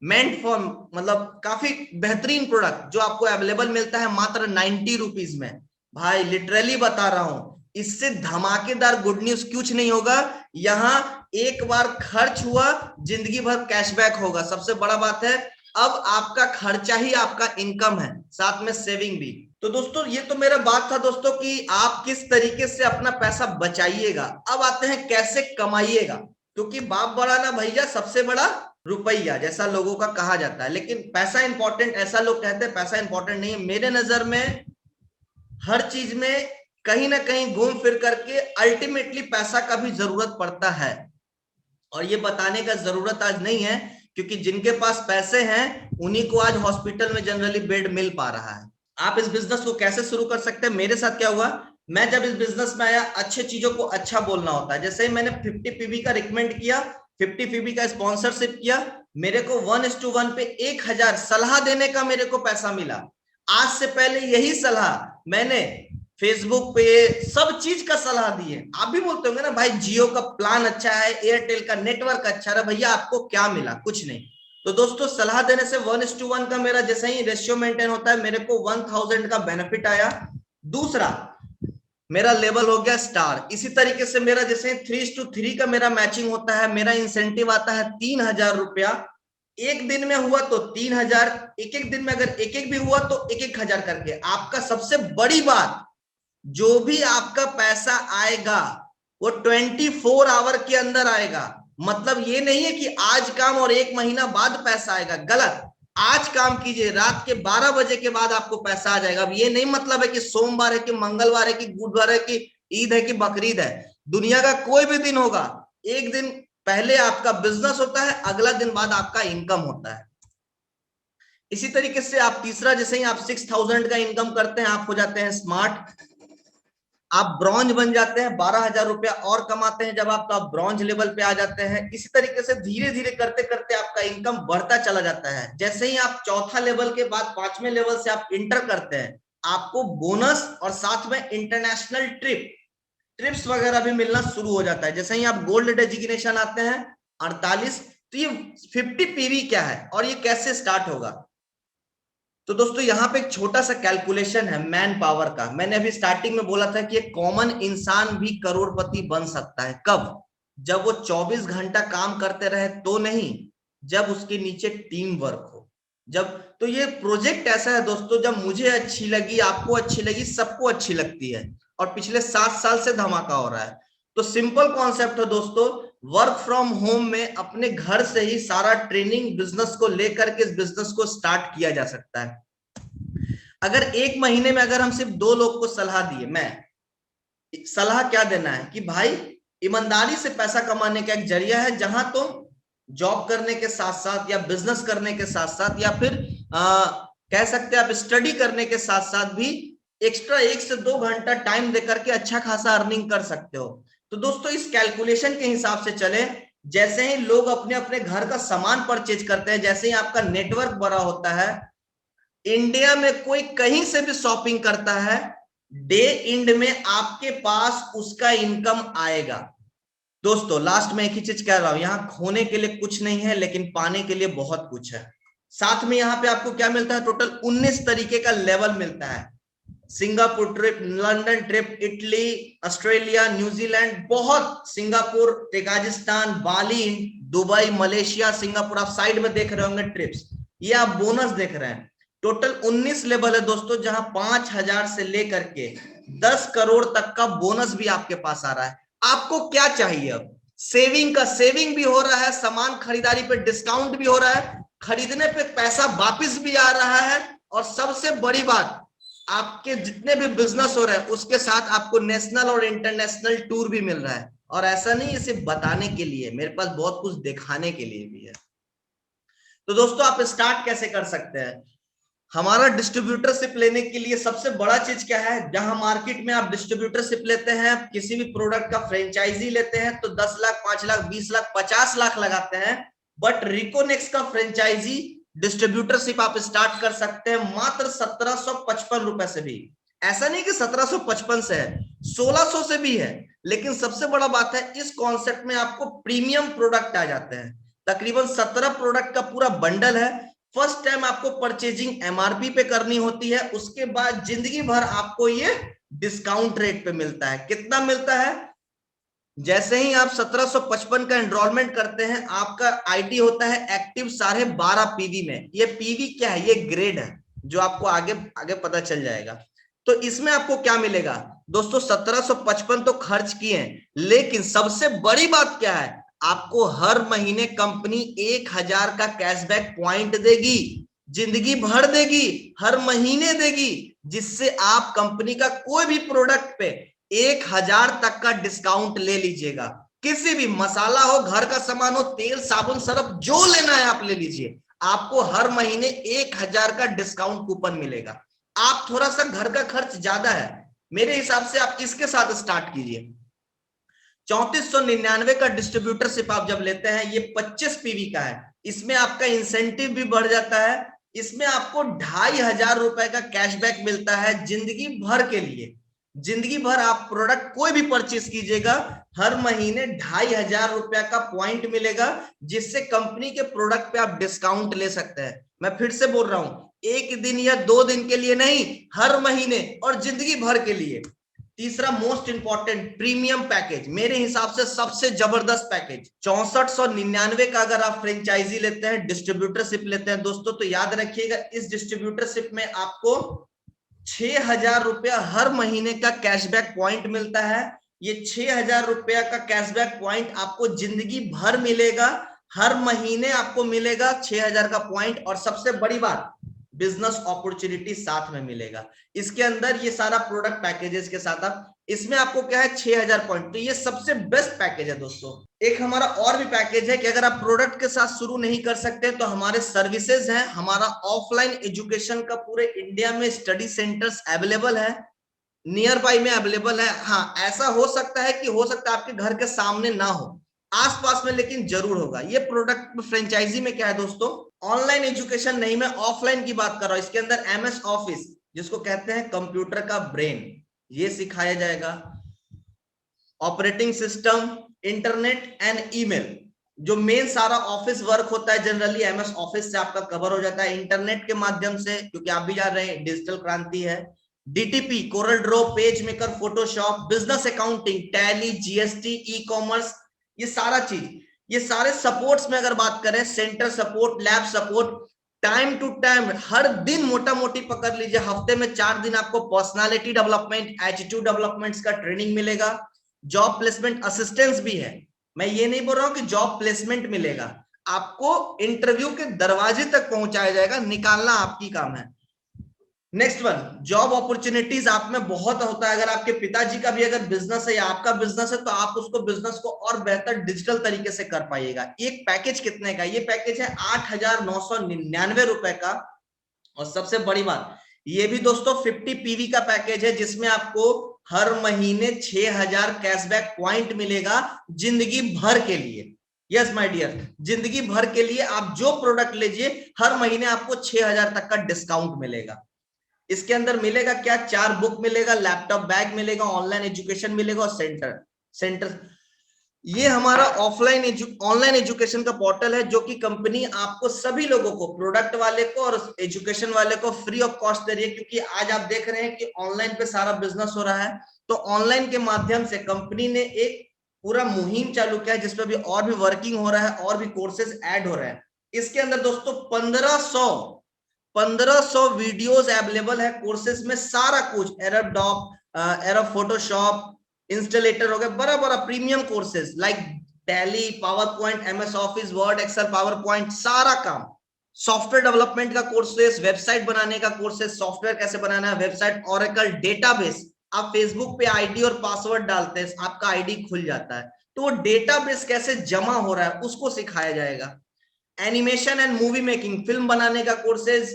मेंट फॉर्म, मतलब काफी बेहतरीन प्रोडक्ट जो आपको अवेलेबल मिलता है मात्र 90 रुपीज में। भाई लिटरली बता रहा हूं, इससे धमाकेदार गुड न्यूज कुछ नहीं होगा। यहाँ एक बार खर्च हुआ, जिंदगी भर कैशबैक होगा। सबसे बड़ा बात है, अब आपका खर्चा ही आपका इनकम है, साथ में सेविंग भी। तो दोस्तों ये तो मेरा बात था दोस्तों कि आप किस तरीके से अपना पैसा बचाइएगा। अब आते हैं कैसे कमाइएगा, क्योंकि बाप बड़ा ना भैया, सबसे बड़ा रुपया, जैसा लोगों का कहा जाता है। लेकिन पैसा इंपॉर्टेंट, ऐसा लोग कहते हैं पैसा इंपॉर्टेंट नहीं है। मेरे नजर में हर चीज में कहीं ना कहीं घूम फिर करके अल्टीमेटली पैसा का भी जरूरत पड़ता है, और ये बताने का जरूरत आज नहीं है, क्योंकि जिनके पास पैसे हैं उन्हीं को आज हॉस्पिटल में जनरली बेड मिल पा रहा है। आप इस बिजनेस को कैसे शुरू कर सकते हैं, मेरे साथ क्या हुआ, मैं जब इस बिजनेस में आया, अच्छे चीजों को अच्छा बोलना होता है। जैसे ही मैंने 50 पीबी का रिकमेंड किया, 50 पीबी का स्पॉन्सरशिप किया, मेरे को 1:1 पे 1000 सलाह देने का मेरे को पैसा मिला। आज से पहले यही सलाह मैंने फेसबुक पे सब चीज का सलाह दी है। आप भी बोलते होंगे ना भाई जियो का प्लान अच्छा है, एयरटेल का नेटवर्क अच्छा है, भैया आपको क्या मिला, कुछ नहीं। तो दोस्तों सलाह देने से 1:1 का मेरा जैसे ही रेशियो मेंटेन होता है, मेरे को 1000 का बेनिफिट आया। दूसरा, मेरा लेवल हो गया स्टार। इसी तरीके से मेरा जैसे 3:3 का मेरा मैचिंग होता है, मेरा इंसेंटिव आता है 3000 रुपया। एक दिन में हुआ तो 3000, एक दिन में अगर एक भी हुआ तो 1000 करके। आपका सबसे बड़ी बात, जो भी आपका पैसा आएगा वो 24 आवर के अंदर आएगा। मतलब ये नहीं है कि आज काम और 1 महीना बाद पैसा आएगा, गलत। आज काम कीजिए, रात के 12 बजे के बाद आपको पैसा आ जाएगा। अब ये नहीं मतलब है कि सोमवार है कि मंगलवार है कि बुधवार है कि ईद है कि बकरीद है। दुनिया का कोई भी दिन होगा, एक दिन पहले आपका बिजनेस होता है, अगला दिन बाद आपका इनकम होता है। इसी तरीके से आप तीसरा, जैसे ही आप 6000 का इनकम करते हैं, आप हो जाते हैं स्मार्ट। आप ब्रॉन्ज बन जाते हैं, 12,000 रुपया और कमाते हैं जब आप, तो आप ब्रॉन्ज लेवल पे आ जाते हैं। इसी तरीके से धीरे धीरे करते करते आपका इनकम बढ़ता चला जाता है। जैसे ही आप चौथा लेवल के बाद 5वें लेवल से आप इंटर करते हैं, आपको बोनस और साथ में इंटरनेशनल ट्रिप्स वगैरह भी मिलना शुरू हो जाता है। जैसे ही आप गोल्ड डेजिग्नेशन आते हैं 48, तो ये 50 पीवी क्या है और ये कैसे स्टार्ट होगा। तो दोस्तों यहाँ पे एक छोटा सा कैलकुलेशन है मैन पावर का। मैंने अभी स्टार्टिंग में बोला था कि एक कॉमन इंसान भी करोड़पति बन सकता है। कब? जब वो 24 घंटा काम करते रहे तो नहीं, जब उसके नीचे टीम वर्क हो। जब तो ये प्रोजेक्ट ऐसा है दोस्तों, जब मुझे अच्छी लगी, आपको अच्छी लगी, सबको अच्छी लगती है, और पिछले 7 साल से धमाका हो रहा है। तो सिंपल कॉन्सेप्ट है दोस्तों, वर्क फ्रॉम होम में अपने घर से ही सारा ट्रेनिंग बिजनेस को लेकर के इस बिजनेस को स्टार्ट किया जा सकता है। अगर 1 महीने में अगर हम सिर्फ 2 लोग को सलाह दिए, मैं सलाह क्या देना है कि भाई ईमानदारी से पैसा कमाने का एक जरिया है, जहां तुम जॉब करने के साथ साथ या बिजनेस करने के साथ साथ या फिर कह सकते हैं आप स्टडी करने के साथ साथ भी एक्स्ट्रा 1 से 2 घंटा टाइम देकर के अच्छा खासा अर्निंग कर सकते हो। तो दोस्तों इस कैलकुलेशन के हिसाब से चले, जैसे ही लोग अपने अपने घर का सामान परचेज करते हैं, जैसे ही आपका नेटवर्क बड़ा होता है, इंडिया में कोई कहीं से भी शॉपिंग करता है, डे एंड में आपके पास उसका इनकम आएगा। दोस्तों लास्ट में एक ही चीज कह रहा हूं, यहां खोने के लिए कुछ नहीं है, लेकिन पाने के लिए बहुत कुछ है। साथ में यहां पे आपको क्या मिलता है, टोटल 19 तरीके का लेवल मिलता है। Singapore trip, London trip, Italy, Australia, New Zealand, बहुत, सिंगापुर, ताजिकिस्तान, बाली, दुबई, मलेशिया, सिंगापुर, आप साइड में देख रहे होंगे ट्रिप्स, ये आप बोनस देख रहे हैं। टोटल 19 लेवल है दोस्तों, जहां 5,000 से लेकर के 10 करोड़ तक का बोनस भी आपके पास आ रहा है। आपको क्या चाहिए अब? सेविंग का सेविंग भी हो रहा है, सामान खरीदारी पे डिस्काउंट भी हो रहा है, खरीदने पे पैसा वापिस भी आ रहा है, और सबसे बड़ी बात, आपके जितने भी बिजनेस हो रहे हैं उसके साथ आपको नेशनल और इंटरनेशनल टूर भी मिल रहा है। और ऐसा नहीं है सिर्फ बताने के लिए, मेरे पास बहुत कुछ दिखाने के लिए भी है। तो दोस्तों आप स्टार्ट कैसे कर सकते हैं? हमारा डिस्ट्रीब्यूटरशिप लेने के लिए सबसे बड़ा चीज क्या है, जहां मार्केट में आप डिस्ट्रीब्यूटरशिप लेते हैं, किसी भी प्रोडक्ट का फ्रेंचाइजी लेते हैं तो 10 लाख, 5 लाख, 20 लाख, 50 लाख लगाते हैं। बट रिकोनेक्स का फ्रेंचाइजी डिस्ट्रीब्यूटरशिप आप स्टार्ट कर सकते हैं मात्र 1755 रुपए से भी। ऐसा नहीं कि 1755 से है, 1600 से भी है। लेकिन सबसे बड़ा बात है, इस कॉन्सेप्ट में आपको प्रीमियम प्रोडक्ट आ जाते हैं। तकरीबन 17 प्रोडक्ट का पूरा बंडल है। फर्स्ट टाइम आपको परचेजिंग एमआरपी पे करनी होती है, उसके बाद जिंदगी भर आपको ये डिस्काउंट रेट पे मिलता है। कितना मिलता है? जैसे ही आप 1755 का एनरोलमेंट करते हैं, आपका आईडी होता है एक्टिव 12.5 पीवी में। ये पीवी क्या है? ये ग्रेड है, जो आपको आगे आगे पता चल जाएगा। तो इसमें आपको क्या मिलेगा दोस्तों? 1755 तो खर्च किए, लेकिन सबसे बड़ी बात क्या है, आपको हर महीने कंपनी 1000 का कैशबैक पॉइंट देगी, जिंदगी भर देगी, हर महीने देगी, जिससे आप कंपनी का कोई भी प्रोडक्ट पे 1000 तक का डिस्काउंट ले लीजिएगा। किसी भी मसाला हो, घर का सामान हो, तेल, साबुन, सर्फ, जो लेना है आप ले लीजिए, आपको हर महीने 1000 का डिस्काउंट कूपन मिलेगा। आप थोड़ा सा घर का खर्च ज्यादा है, मेरे हिसाब से आप इसके साथ स्टार्ट कीजिए। 3499 का डिस्ट्रीब्यूटरशिप आप जब लेते हैं, ये 25 पीवी का है। इसमें आपका इंसेंटिव भी बढ़ जाता है। इसमें आपको 2500 रुपए का कैशबैक मिलता है जिंदगी भर के लिए। जिंदगी भर आप प्रोडक्ट कोई भी परचेस कीजिएगा, हर महीने 2500 रुपया का पॉइंट मिलेगा, जिससे कंपनी के प्रोडक्ट पे आप डिस्काउंट ले सकते हैं। मैं फिर से बोल रहा हूं, 1 दिन या 2 दिन के लिए नहीं, हर महीने और जिंदगी भर के लिए। तीसरा मोस्ट इंपॉर्टेंट, प्रीमियम पैकेज, मेरे हिसाब से सबसे जबरदस्त पैकेज 6499 का अगर आप फ्रेंचाइजी लेते हैं, डिस्ट्रीब्यूटरशिप लेते हैं दोस्तों, तो याद रखिएगा इस डिस्ट्रीब्यूटरशिप में आपको 6000 रुपया हर महीने का कैशबैक पॉइंट मिलता है। ये 6000 रुपया का कैशबैक पॉइंट आपको जिंदगी भर मिलेगा, हर महीने आपको मिलेगा 6000 का पॉइंट। और सबसे बड़ी बात, बिजनेस अपॉर्चुनिटी साथ में मिलेगा। इसके अंदर ये सारा प्रोडक्ट पैकेजेस के साथ आप, इसमें आपको क्या है 6000 पॉइंट। तो ये सबसे बेस्ट पैकेज है दोस्तों। एक हमारा और भी पैकेज है कि अगर आप प्रोडक्ट के साथ शुरू नहीं कर सकते तो हमारे सर्विसेज हैं। हमारा ऑफलाइन एजुकेशन का पूरे इंडिया में स्टडी सेंटर्स अवेलेबल है। नियर बाई में अवेलेबल है। हाँ, ऐसा हो सकता है कि हो सकता है आपके घर के सामने ना हो, आसपास में लेकिन जरूर होगा। ये प्रोडक्ट फ्रेंचाइजी में क्या है दोस्तों, ऑनलाइन एजुकेशन नहीं, मैं ऑफलाइन की बात कर रहा हूं। इसके अंदर MS ऑफिस, जिसको कहते हैं कंप्यूटर का ब्रेन, ये सिखाया जाएगा। Operating system, internet and email, जो मेन सारा ऑफिस वर्क होता है जनरली MS ऑफिस से आपका कवर हो जाता है। इंटरनेट के माध्यम से, क्योंकि आप भी जान रहे हैं डिजिटल क्रांति है। DTP, Corel Draw, Page Maker, Photoshop, business accounting, Tally, GST, e-commerce, ये सारा चीज, ये सारे सपोर्ट्स में अगर बात करें, centre support, lab support, time to time, हर दिन मोटा मोटी पकड़ लीजिए, हफ्ते में 4 दिन आपको पर्सनालिटी डेवलपमेंट, एटीट्यूड डेवलपमेंट का ट्रेनिंग मिलेगा। जॉब प्लेसमेंट असिस्टेंस भी है। मैं ये नहीं बोल रहा हूं कि जॉब प्लेसमेंट मिलेगा, आपको इंटरव्यू के दरवाजे तक पहुंचाया जाएगा, निकालना आपकी काम है। नेक्स्ट वन, जॉब अपॉर्चुनिटीज आप में बहुत होता है। अगर आपके पिताजी का भी अगर बिजनेस है या आपका बिजनेस है, तो आप उसको बिजनेस को और बेहतर डिजिटल तरीके से कर पाइएगा। एक पैकेज कितने का, ये पैकेज है 8,999 रुपए का। और सबसे बड़ी बात, ये भी दोस्तों 50 PV का पैकेज है, जिसमें आपको हर महीने 6,000 कैशबैक पॉइंट मिलेगा जिंदगी भर के लिए। यस माय डियर, जिंदगी भर के लिए आप जो प्रोडक्ट लीजिए, हर महीने आपको 6,000 तक का डिस्काउंट मिलेगा। इसके अंदर मिलेगा क्या, 4 बुक मिलेगा, लैपटॉप बैग मिलेगा, ऑनलाइन एजुकेशन मिलेगा और सेंटर। ये हमारा ऑनलाइन एजुकेशन का पोर्टल है, जो कि कंपनी आपको सभी लोगों को, प्रोडक्ट वाले को और एजुकेशन वाले को फ्री ऑफ कॉस्ट दे रही है। क्योंकि आज आप देख रहे हैं कि ऑनलाइन पे सारा बिजनेस हो रहा है, तो ऑनलाइन के माध्यम से कंपनी ने एक पूरा मुहिम चालू किया है, जिसपे भी और भी वर्किंग हो रहा है और भी कोर्सेज ऐड हो रहे हैं। इसके अंदर दोस्तों 1500 वीडियोस अवेलेबल है कोर्सेज में, सारा कुछ, एरब फोटोशॉप, इंस्टॉलेटर हो गया, बड़ा बड़ा premium courses like Tally, Power Point, MS Office, Word, Excel, Power Point, सारा काम। सॉफ्टवेयर डेवलपमेंट का कोर्सेज, वेबसाइट बनाने का कोर्सेज, सॉफ्टवेयर कैसे बनाना है, वेबसाइट, ओरेकल, डेटाबेस। आप फेसबुक पे आईडी और पासवर्ड डालते हैं, आपका आईडी खुल जाता है, तो वो डेटाबेस कैसे जमा हो रहा है उसको सिखाया जाएगा। Animation and movie making, film बनाने का कोर्सेज,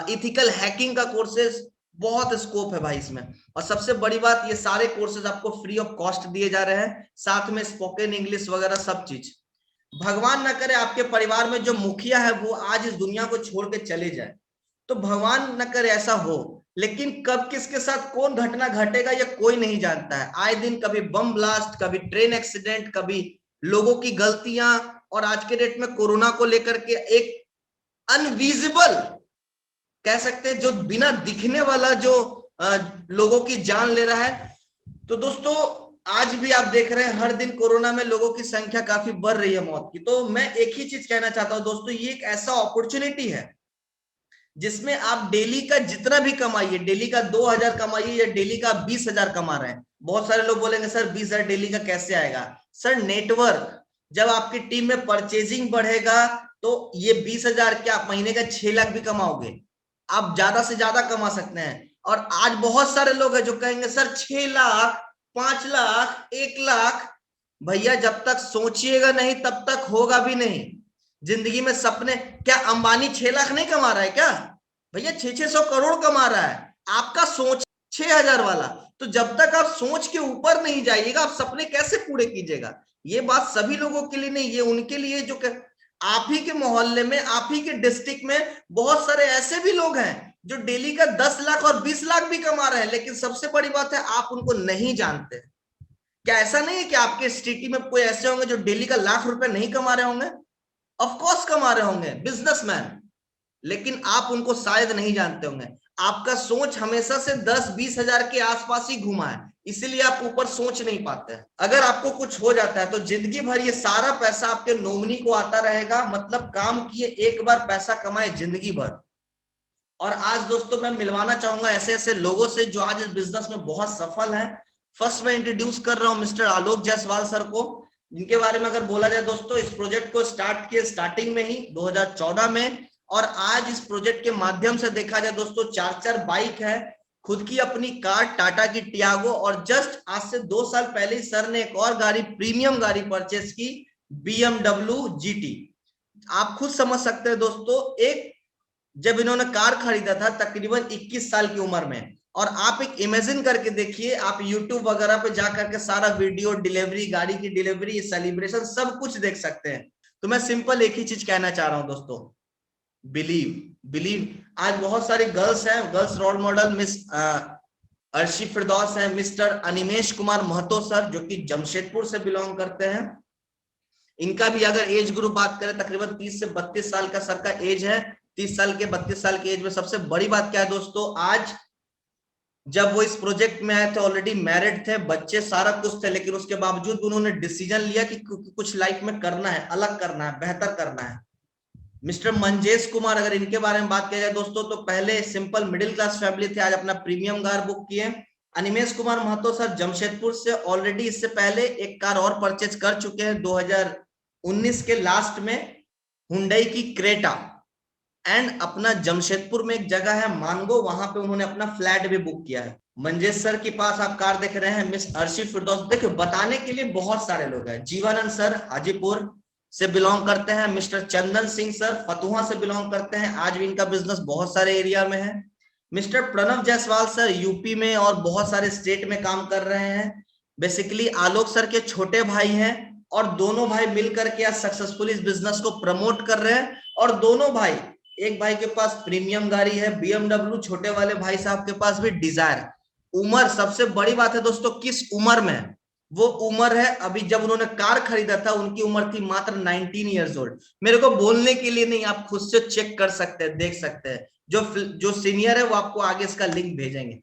इथिकल हैकिंग का कोर्सेज, बहुत स्कोप है भाई इसमें। और सबसे बड़ी बात, ये सारे कोर्सेज आपको फ्री ऑफ कॉस्ट दिए जा रहे हैं, साथ में स्पोकन इंग्लिश वगैरह सब चीज। भगवान ना करे आपके परिवार में जो मुखिया है वो आज इस दुनिया को छोड़ के चले जाए, तो भगवान ना करे ऐसा हो, लेकिन कब किसके साथ कौन घटना घटेगा ये कोई नहीं जानता है। आए दिन कभी बम ब्लास्ट, कभी ट्रेन एक्सीडेंट, कभी लोगों की गलतियां, और आज के डेट में कोरोना को लेकर के एक अनविजिबल कह सकते हैं, जो बिना दिखने वाला जो लोगों की जान ले रहा है। तो दोस्तों आज भी आप देख रहे हैं हर दिन कोरोना में लोगों की संख्या काफी बढ़ रही है मौत की। तो मैं एक ही चीज कहना चाहता हूं दोस्तों, ये एक ऐसा अपॉर्चुनिटी है जिसमें आप डेली का जितना भी कमाइए, डेली का 2,000 कमाइए या डेली का 20,000 कमा रहे हैं। बहुत सारे लोग बोलेंगे सर 20,000 डेली का कैसे आएगा। सर नेटवर्क, जब आपकी टीम में परचेजिंग बढ़ेगा तो ये 20,000 क्या, आप महीने का 6 लाख भी कमाओगे, आप ज्यादा से ज्यादा कमा सकते हैं। और आज बहुत सारे लोग हैं जो कहेंगे सर 6 लाख, 5 लाख, 1 लाख। भैया जब तक सोचिएगा नहीं तब तक होगा भी नहीं जिंदगी में। सपने क्या, अंबानी 6 लाख नहीं कमा रहा है क्या भैया, 600 करोड़ कमा रहा है। आपका सोच 6,000 वाला, तो जब तक आप सोच के ऊपर नहीं जाइएगा आप सपने कैसे पूरे कीजिएगा। ये बात सभी लोगों के लिए नहीं, ये उनके लिए जो आप ही के मोहल्ले में, आप ही के डिस्ट्रिक्ट में बहुत सारे ऐसे भी लोग हैं जो डेली का 10 लाख और 20 लाख भी कमा रहे हैं, लेकिन सबसे बड़ी बात है आप उनको नहीं जानते। क्या ऐसा नहीं है कि आपके सिटी में कोई ऐसे होंगे जो डेली का लाख रुपए नहीं कमा रहे होंगे? ऑफ कोर्स कमा रहे होंगे, बिजनेसमैन, लेकिन आप उनको शायद नहीं जानते होंगे। आपका सोच हमेशा से 10-20 हजार के आसपास ही घुमा है, इसीलिए आप ऊपर सोच नहीं पाते हैं। अगर आपको कुछ हो जाता है तो जिंदगी भर ये सारा पैसा आपके नॉमिनी को आता रहेगा, मतलब काम किए एक बार पैसा कमाए जिंदगी भर। और आज दोस्तों मैं मिलवाना चाहूंगा ऐसे ऐसे लोगों से जो आज इस बिजनेस में बहुत सफल हैं। फर्स्ट मैं इंट्रोड्यूस कर रहा हूं मिस्टर आलोक जायसवाल सर को, जिनके बारे में अगर बोला जाए दोस्तों, इस प्रोजेक्ट को स्टार्ट किए स्टार्टिंग में ही 2014 में, और आज इस प्रोजेक्ट के माध्यम से देखा जाए दोस्तों 4 बाइक है, खुद की अपनी कार टाटा की टियागो, और जस्ट आज से 2 साल पहले ही सर ने एक और गाड़ी, प्रीमियम गाड़ी परचेस की, BMW GT। आप खुद समझ सकते हैं दोस्तों, एक जब इन्होंने कार खरीदा था तकरीबन 21 साल की उम्र में, और आप एक इमेजिन करके देखिए, आप यूट्यूब वगैरह पे जा करके सारा वीडियो, डिलीवरी, गाड़ी की डिलीवरी, सेलिब्रेशन सब कुछ देख सकते हैं। तो मैं सिंपल एक ही चीज कहना चाह रहा हूं दोस्तों, बिलीव, बिलीव। आज बहुत सारी गर्ल्स हैं, girls role model miss Arshi Firdaus है, मिस्टर अनिमेश कुमार महतो सर जो कि जमशेदपुर से बिलोंग करते हैं। इनका भी अगर एज ग्रुप बात करें तकरीबन 30 से 32 साल का सर का एज है। 30 साल के 32 साल की एज में सबसे बड़ी बात क्या है दोस्तों, आज जब वो इस प्रोजेक्ट में आए थे ऑलरेडी मैरिड थे, बच्चे सारा कुछ थे, लेकिन उसके बावजूद उन्होंने डिसीजन लिया कि कुछ लाइफ में करना है, अलग करना है, बेहतर करना है। मिस्टर मंजेश कुमार, अगर इनके बारे में बात किया जाए दोस्तों, तो पहले सिंपल मिडिल क्लास फैमिली थे, आज अपना प्रीमियम कार बुक किए। अनिमेश कुमार महतो सर जमशेदपुर से ऑलरेडी इससे पहले एक कार और परचेज कर चुके हैं 2019 के लास्ट में, हुंडई की क्रेटा। एंड अपना जमशेदपुर में एक जगह है मानगो, वहां पे उन्होंने अपना फ्लैट भी बुक किया है। मंजेश सर के पास आप कार देख रहे हैं, मिस अर्शी फिरदौस। देखिए बताने के लिए बहुत सारे लोग हैं। जीवानंद सर हाजीपुर से बिलोंग करते हैं। मिस्टर चंदन सिंह सर फतुहा से बिलोंग करते हैं, आज भी इनका बिजनेस बहुत सारे एरिया में है। Mister Pranav Jaiswal sir UP में और बहुत सारे स्टेट में काम कर रहे हैं। बेसिकली आलोक सर के छोटे भाई हैं और दोनों भाई मिलकर के आज सक्सेसफुली इस बिजनेस को प्रमोट कर रहे हैं। और दोनों भाई, एक भाई के पास प्रीमियम गाड़ी है BMW, छोटे वाले भाई साहब के पास भी डिजायर। उम्र सबसे बड़ी बात है दोस्तों, किस उम्र में वो उम्र है, अभी जब उन्होंने कार खरीदा था उनकी उम्र थी मात्र 19 ईयर्स ओल्ड। मेरे को बोलने के लिए नहीं, आप खुद से चेक कर सकते हैं, देख सकते हैं। जो सीनियर है वो आपको आगे इसका लिंक भेजेंगे।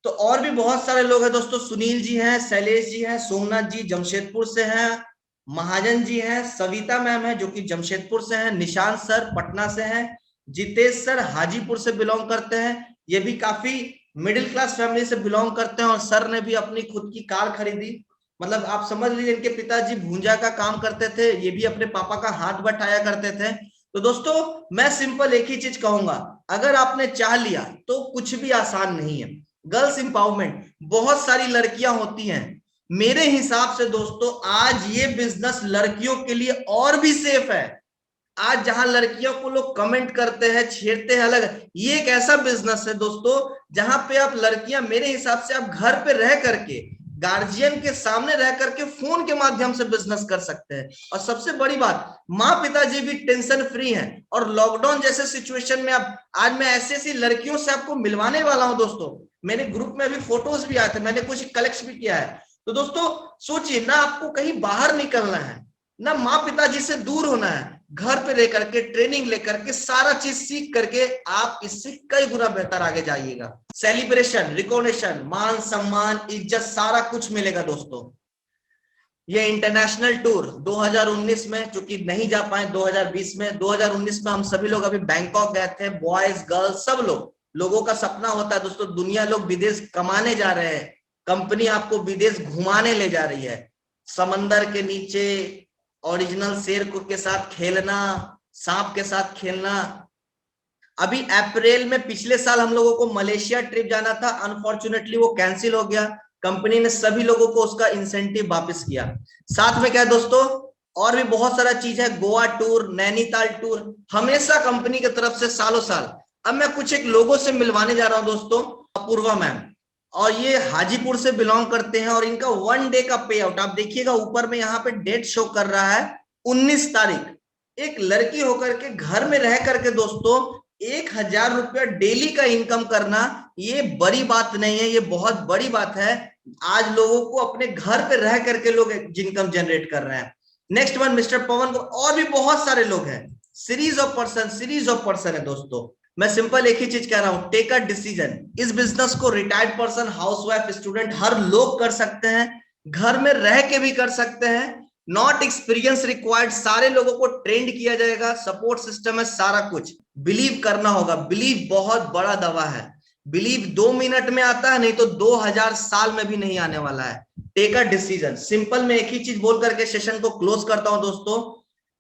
तो और भी बहुत सारे लोग हैं दोस्तों, सुनील जी हैं, शैलेश जी हैं, सोमनाथ जी जमशेदपुर से हैं, महाजन जी हैं, सविता मैम है जो कि जमशेदपुर से हैं, निशांत सर पटना से हैं, जितेश सर हाजीपुर से बिलोंग करते हैं, ये भी काफी मिडिल क्लास फैमिली से बिलोंग करते हैं। और सर ने भी अपनी खुद की कार खरीदी, मतलब आप समझ लीजिए इनके पिताजी भूंजा का काम करते थे, ये भी अपने पापा का हाथ बटाया करते थे। तो दोस्तों मैं सिंपल एक ही चीज कहूंगा, अगर आपने चाह लिया तो कुछ भी आसान नहीं है। गर्ल्स इंपावरमेंट, बहुत सारी लड़कियां होती हैं, मेरे हिसाब से दोस्तों आज ये बिजनेस लड़कियों के लिए और भी सेफ है। आज जहां लड़कियों को लोग कमेंट करते हैं, छेड़ते हैं अलग, ये एक ऐसा बिजनेस है दोस्तों जहां पे आप लड़कियां, मेरे हिसाब से आप घर पे रह करके, गार्जियन के सामने रह करके फोन के माध्यम से बिजनेस कर सकते हैं। और सबसे बड़ी बात, माँ पिताजी भी टेंशन फ्री हैं। और लॉकडाउन जैसे सिचुएशन में आप, आज मैं ऐसी ऐसी लड़कियों से आपको मिलवाने वाला हूं दोस्तों, मेरे ग्रुप में अभी फोटोज भी आए थे, मैंने कुछ कलेक्ट भी किया है। तो दोस्तों सोचिए ना, आपको कहीं बाहर निकलना है ना, माँ पिताजी से दूर होना है, घर पे रह करके ट्रेनिंग लेकर के सारा चीज सीख करके आप इससे कई गुना बेहतर आगे जाइएगा। सेलिब्रेशन, रिकॉग्निशन, मान सम्मान, इज्जत, सारा कुछ मिलेगा दोस्तों। ये इंटरनेशनल टूर 2019 में, चूंकि नहीं जा पाए 2020 में, 2019 में हम सभी लोग अभी बैंकॉक गए थे, बॉयज गर्ल्स सब लोग। लोगों का सपना होता है दोस्तों, दुनिया लोग विदेश कमाने जा रहे हैं, कंपनी आपको विदेश घुमाने ले जा रही है। समंदर के नीचे ओरिजिनल शेर के साथ खेलना, सांप के साथ खेलना। अभी अप्रैल में पिछले साल हम लोगों को मलेशिया ट्रिप जाना था, अनफॉर्चुनेटली वो कैंसिल हो गया। कंपनी ने सभी लोगों को उसका इंसेंटिव वापस किया। साथ में क्या है दोस्तों, और भी बहुत सारा चीज है, गोवा टूर, नैनीताल टूर, हमेशा कंपनी की तरफ से सालों साल। अब मैं कुछ एक लोगों से मिलवाने जा रहा हूं दोस्तों, अपूर्वा मैम, और ये हाजीपुर से बिलोंग करते हैं। और इनका 1 डे का पे आउट आप देखिएगा, ऊपर में यहाँ पे डेट शो कर रहा है 19 तारीख। एक लड़की होकर के घर में रह करके दोस्तों 1000 रुपया डेली का इनकम करना, ये बड़ी बात नहीं है, ये बहुत बड़ी बात है। आज लोगों को अपने घर पे रह करके लोग इनकम जनरेट कर रहे हैं। नेक्स्ट वन मिस्टर पवन को, और भी बहुत सारे लोग हैं, सीरीज ऑफ पर्सन है दोस्तों। मैं सिंपल एक ही चीज कह रहा हूं, टेक अ डिसीजन। इस बिजनेस को रिटायर्ड पर्सन, हाउसवाइफ, स्टूडेंट, हर लोग कर सकते हैं, घर में रह के भी कर सकते हैं। नॉट एक्सपीरियंस रिक्वायर्ड, सारे लोगों को ट्रेंड किया जाएगा, सपोर्ट सिस्टम है, सारा कुछ। बिलीव करना होगा, बिलीव बहुत बड़ा दवा है। बिलीव 2 मिनट में आता है, नहीं तो 2000 साल में भी नहीं आने वाला है। Take a decision. सिंपल में एक ही चीज बोल करके सेशन को क्लोज करता हूं दोस्तों।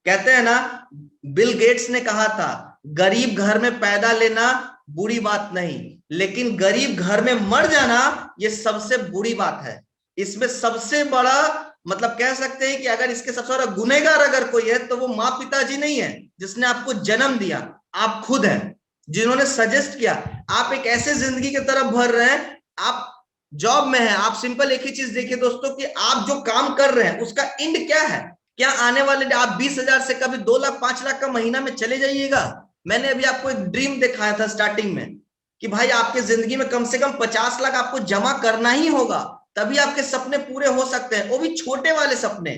कहते हैं ना, बिल गेट्स ने कहा था, गरीब घर में पैदा लेना बुरी बात नहीं, लेकिन गरीब घर में मर जाना ये सबसे बुरी बात है। इसमें सबसे बड़ा मतलब कह सकते हैं कि अगर इसके सबसे बड़ा गुनहगार अगर कोई है तो वो माँ पिताजी नहीं है जिसने आपको जन्म दिया, आप खुद हैं। जिन्होंने सजेस्ट किया। आप एक ऐसे जिंदगी की तरफ बढ़ रहे हैं, आप जॉब में है, आप सिंपल एक ही चीज देखिए दोस्तों कि आप जो काम कर रहे हैं उसका एंड क्या है। क्या आने वाले आप 20,000 से कभी 2 लाख 5 लाख का महीना में चले जाइएगा? मैंने अभी आपको एक ड्रीम दिखाया था स्टार्टिंग में कि भाई आपके जिंदगी में कम से कम 50 लाख आपको जमा करना ही होगा, तभी आपके सपने पूरे हो सकते हैं, वो भी छोटे वाले सपने।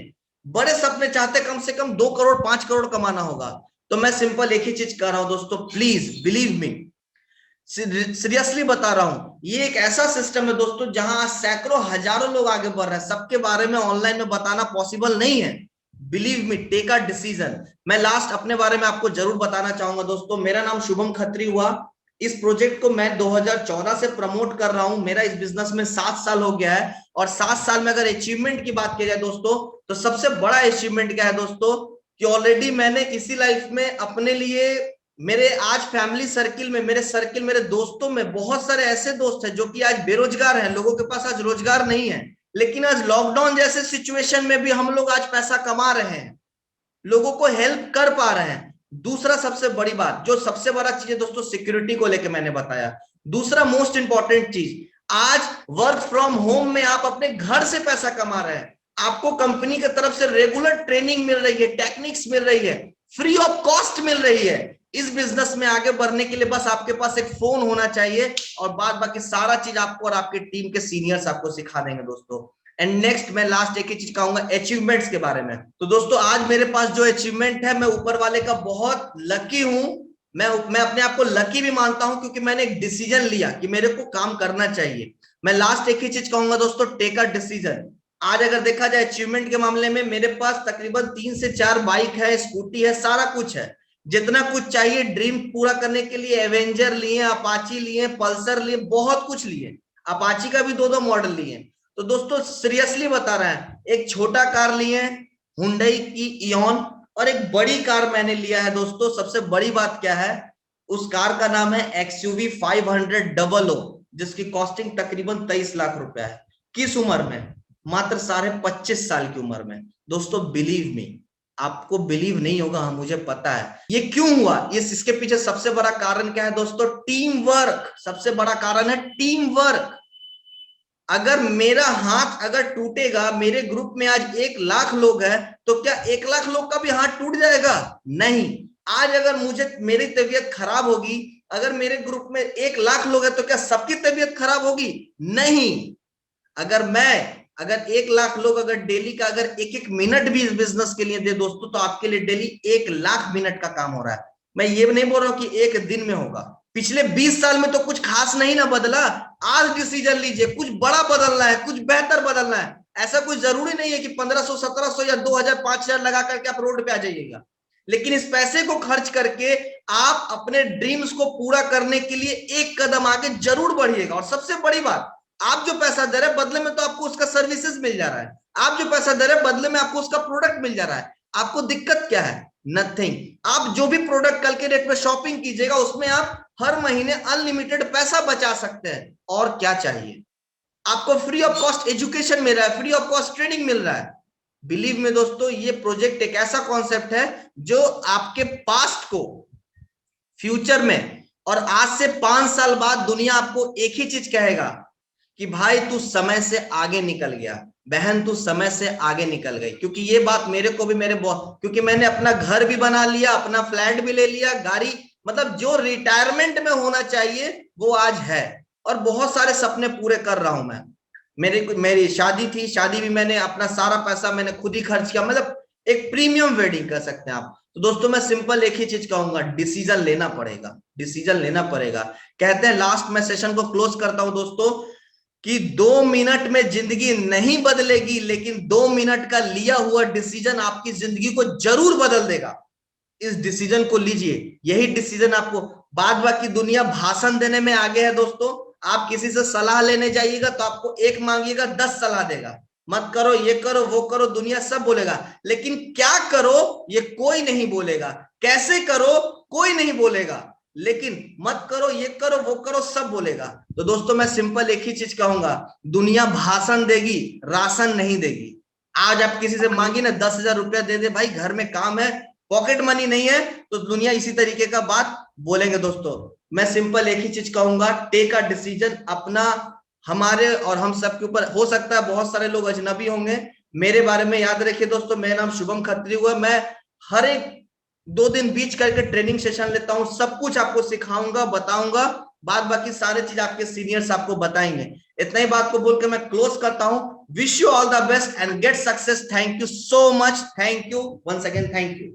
बड़े सपने चाहते कम से कम 2 करोड़ 5 करोड़ कमाना होगा। तो मैं सिंपल एक ही चीज कर रहा हूं दोस्तों, प्लीज बिलीव मी, सीरियसली बता रहा हूं, ये एक ऐसा सिस्टम है दोस्तों जहां सैकड़ों हजारों लोग आगे बढ़ रहे हैं। सबके बारे में ऑनलाइन में बताना पॉसिबल नहीं है। Believe me, take a decision. मैं लास्ट अपने बारे में आपको जरूर बताना चाहूंगा दोस्तों, मेरा नाम शुभम खत्री हुआ। इस प्रोजेक्ट को मैं 2014 से प्रमोट कर रहा हूं। मेरा इस बिजनेस में 7 साल हो गया है, और 7 साल में अगर अचीवमेंट की बात की जाए दोस्तों, तो सबसे बड़ा अचीवमेंट क्या है दोस्तों कि ऑलरेडी मैंने इसी लाइफ में अपने लिए, मेरे आज फैमिली सर्किल में, मेरे सर्किल, मेरे दोस्तों में बहुत सारे ऐसे दोस्त हैं जो कि आज बेरोजगार हैं, लोगों के पास आज रोजगार नहीं है, लेकिन आज लॉकडाउन जैसे सिचुएशन में भी हम लोग आज पैसा कमा रहे हैं, लोगों को हेल्प कर पा रहे हैं। दूसरा सबसे बड़ी बात, जो सबसे बड़ा चीज है दोस्तों, सिक्योरिटी को लेकर मैंने बताया। दूसरा मोस्ट इंपॉर्टेंट चीज, आज वर्क फ्रॉम होम में आप अपने घर से पैसा कमा रहे हैं। आपको कंपनी की तरफ से रेगुलर ट्रेनिंग मिल रही है, टेक्निक्स मिल रही है, फ्री ऑफ कॉस्ट मिल रही है। इस बिजनेस में आगे बढ़ने के लिए बस आपके पास एक फोन होना चाहिए, और बाद बाकी सारा चीज आपको और आपके टीम के सीनियर्स आपको सिखा देंगे दोस्तों। एंड नेक्स्ट मैं लास्ट एक ही चीज कहूंगा अचीवमेंट्स के बारे में। तो दोस्तों आज मेरे पास जो अचीवमेंट है, मैं ऊपर वाले का बहुत लकी हूं। मैं अपने आप को लकी भी मानता हूं, क्योंकि मैंने एक डिसीजन लिया कि मेरे को काम करना चाहिए। मैं लास्ट एक ही चीज कहूंगा दोस्तों, टेक अ डिसीजन। आज अगर देखा जाए अचीवमेंट के मामले में, मेरे पास तकरीबन 3 से 4 बाइक है, स्कूटी है, सारा कुछ है, जितना कुछ चाहिए ड्रीम पूरा करने के लिए। एवेंजर लिए, अपाची लिए, पल्सर लिए, बहुत कुछ लिए, अपाची का भी 2-2 मॉडल लिए। तो दोस्तों सीरियसली बता रहे हैं, एक छोटा कार लिए हुंडई की इयॉन, और एक बड़ी कार मैंने लिया है दोस्तों। सबसे बड़ी बात क्या है, उस कार का नाम है एक्सयूवी 500 जिसकी कॉस्टिंग तकरीबन 23 लाख रुपया है। किस उम्र में? मात्र 25.5 साल की उम्र में। दोस्तों बिलीव मी, आपको बिलीव नहीं होगा, हाँ मुझे पता है। ये क्यों हुआ, ये इसके पीछे सबसे बड़ा कारण क्या है दोस्तों? Team work. सबसे बड़ा कारण है टीम वर्क। अगर मेरा हाथ अगर टूटेगा, मेरे ग्रुप में आज 1 लाख लोग हैं, तो क्या 1 लाख लोग का भी हाथ टूट जाएगा? नहीं। आज अगर मुझे, मेरी तबीयत खराब होगी, अगर मेरे ग्रुप में 1 लाख लोग हैं, तो क्या सबकी तबीयत खराब होगी? नहीं। अगर 1 लाख लोग अगर डेली का अगर 1-1 मिनट भी इस बिजनेस के लिए दे दोस्तों, तो आपके लिए डेली 1 लाख मिनट का काम हो रहा है। मैं ये नहीं बोल रहा हूं कि एक दिन में होगा। पिछले 20 साल में तो कुछ खास नहीं ना बदला। आज डिसीजन लीजिए, कुछ बड़ा बदलना है, कुछ बेहतर बदलना है। ऐसा कुछ जरूरी नहीं है कि 1500, 1700 या 2000, 5000 लगा करके आप रोड पे आ जाइएगा, लेकिन इस पैसे को खर्च करके आप अपने ड्रीम्स को पूरा करने के लिए एक कदम आगे जरूर बढ़िएगा। और सबसे बड़ी बात, आप जो पैसा दे रहे हैं बदले में तो आपको उसका सर्विसेज मिल जा रहा है। आप जो पैसा दे रहे हैं बदले में आपको उसका प्रोडक्ट मिल जा रहा है। आपको दिक्कत क्या है? नथिंग। आप जो भी प्रोडक्ट कल के रेट में शॉपिंग कीजिएगा, उसमें आप हर महीने अनलिमिटेड पैसा बचा सकते हैं। और क्या चाहिए? आपको फ्री ऑफ कॉस्ट एजुकेशन मिल रहा है, फ्री ऑफ कॉस्ट ट्रेनिंग मिल रहा है। बिलीव में दोस्तों, ये प्रोजेक्ट एक ऐसा कॉन्सेप्ट है जो आपके पास्ट को फ्यूचर में, और आज से 5 साल बाद दुनिया आपको एक ही चीज कहेगा कि भाई तू समय से आगे निकल गया, बहन तू समय से आगे निकल गई। क्योंकि ये बात मेरे को भी, क्योंकि मैंने अपना घर भी बना लिया, अपना फ्लैट भी ले लिया, गाड़ी, मतलब जो रिटायरमेंट में होना चाहिए वो आज है, और बहुत सारे सपने पूरे कर रहा हूं मैं। मेरी शादी थी, शादी भी मैंने अपना सारा पैसा मैंने खुद ही खर्च किया, मतलब एक प्रीमियम वेडिंग कर सकते हैं आप। तो दोस्तों मैं सिंपल एक ही चीज कहूंगा, डिसीजन लेना पड़ेगा, डिसीजन लेना पड़ेगा। कहते हैं, लास्ट में सेशन को क्लोज करता हूं दोस्तों, कि 2 मिनट में जिंदगी नहीं बदलेगी, लेकिन 2 मिनट का लिया हुआ डिसीजन आपकी जिंदगी को जरूर बदल देगा। इस डिसीजन को लीजिए, यही डिसीजन आपको, बाद बाकी दुनिया भाषण देने में आगे है दोस्तों। आप किसी से सलाह लेने जाइएगा तो आपको एक मांगिएगा 10 सलाह देगा, मत करो, ये करो, वो करो, दुनिया सब बोलेगा, लेकिन क्या करो ये कोई नहीं बोलेगा, कैसे करो कोई नहीं बोलेगा, लेकिन मत करो, ये करो, वो करो, सब बोलेगा। तो दोस्तों मैं सिंपल एक ही चीज कहूंगा, दुनिया भाषण देगी, राशन नहीं देगी। आज आप किसी से मांगी ना 10,000 रुपया दे दे, भाई घर में काम है, पॉकेट मनी नहीं है, तो दुनिया इसी तरीके का बात बोलेंगे दोस्तों, मैं सिंपल एक ही चीज कहूंगा, टेक अ डिसीजन अपना। हमारे और हम सब के ऊपर हो सकता है बहुत सारे लोग अजनबी होंगे, मेरे बारे में याद रखिए दोस्तों, मेरा नाम शुभम खत्री हुआ, मैं हर एक 2 दिन बीच करके ट्रेनिंग सेशन लेता हूं, सब कुछ आपको सिखाऊंगा, बताऊंगा, बाद बाकी सारे चीज आपके सीनियर्स आपको बताएंगे। इतना ही बात को बोल के मैं क्लोज करता हूं। Wish you all the best and get success. Thank you so much, thank you once again, thank you.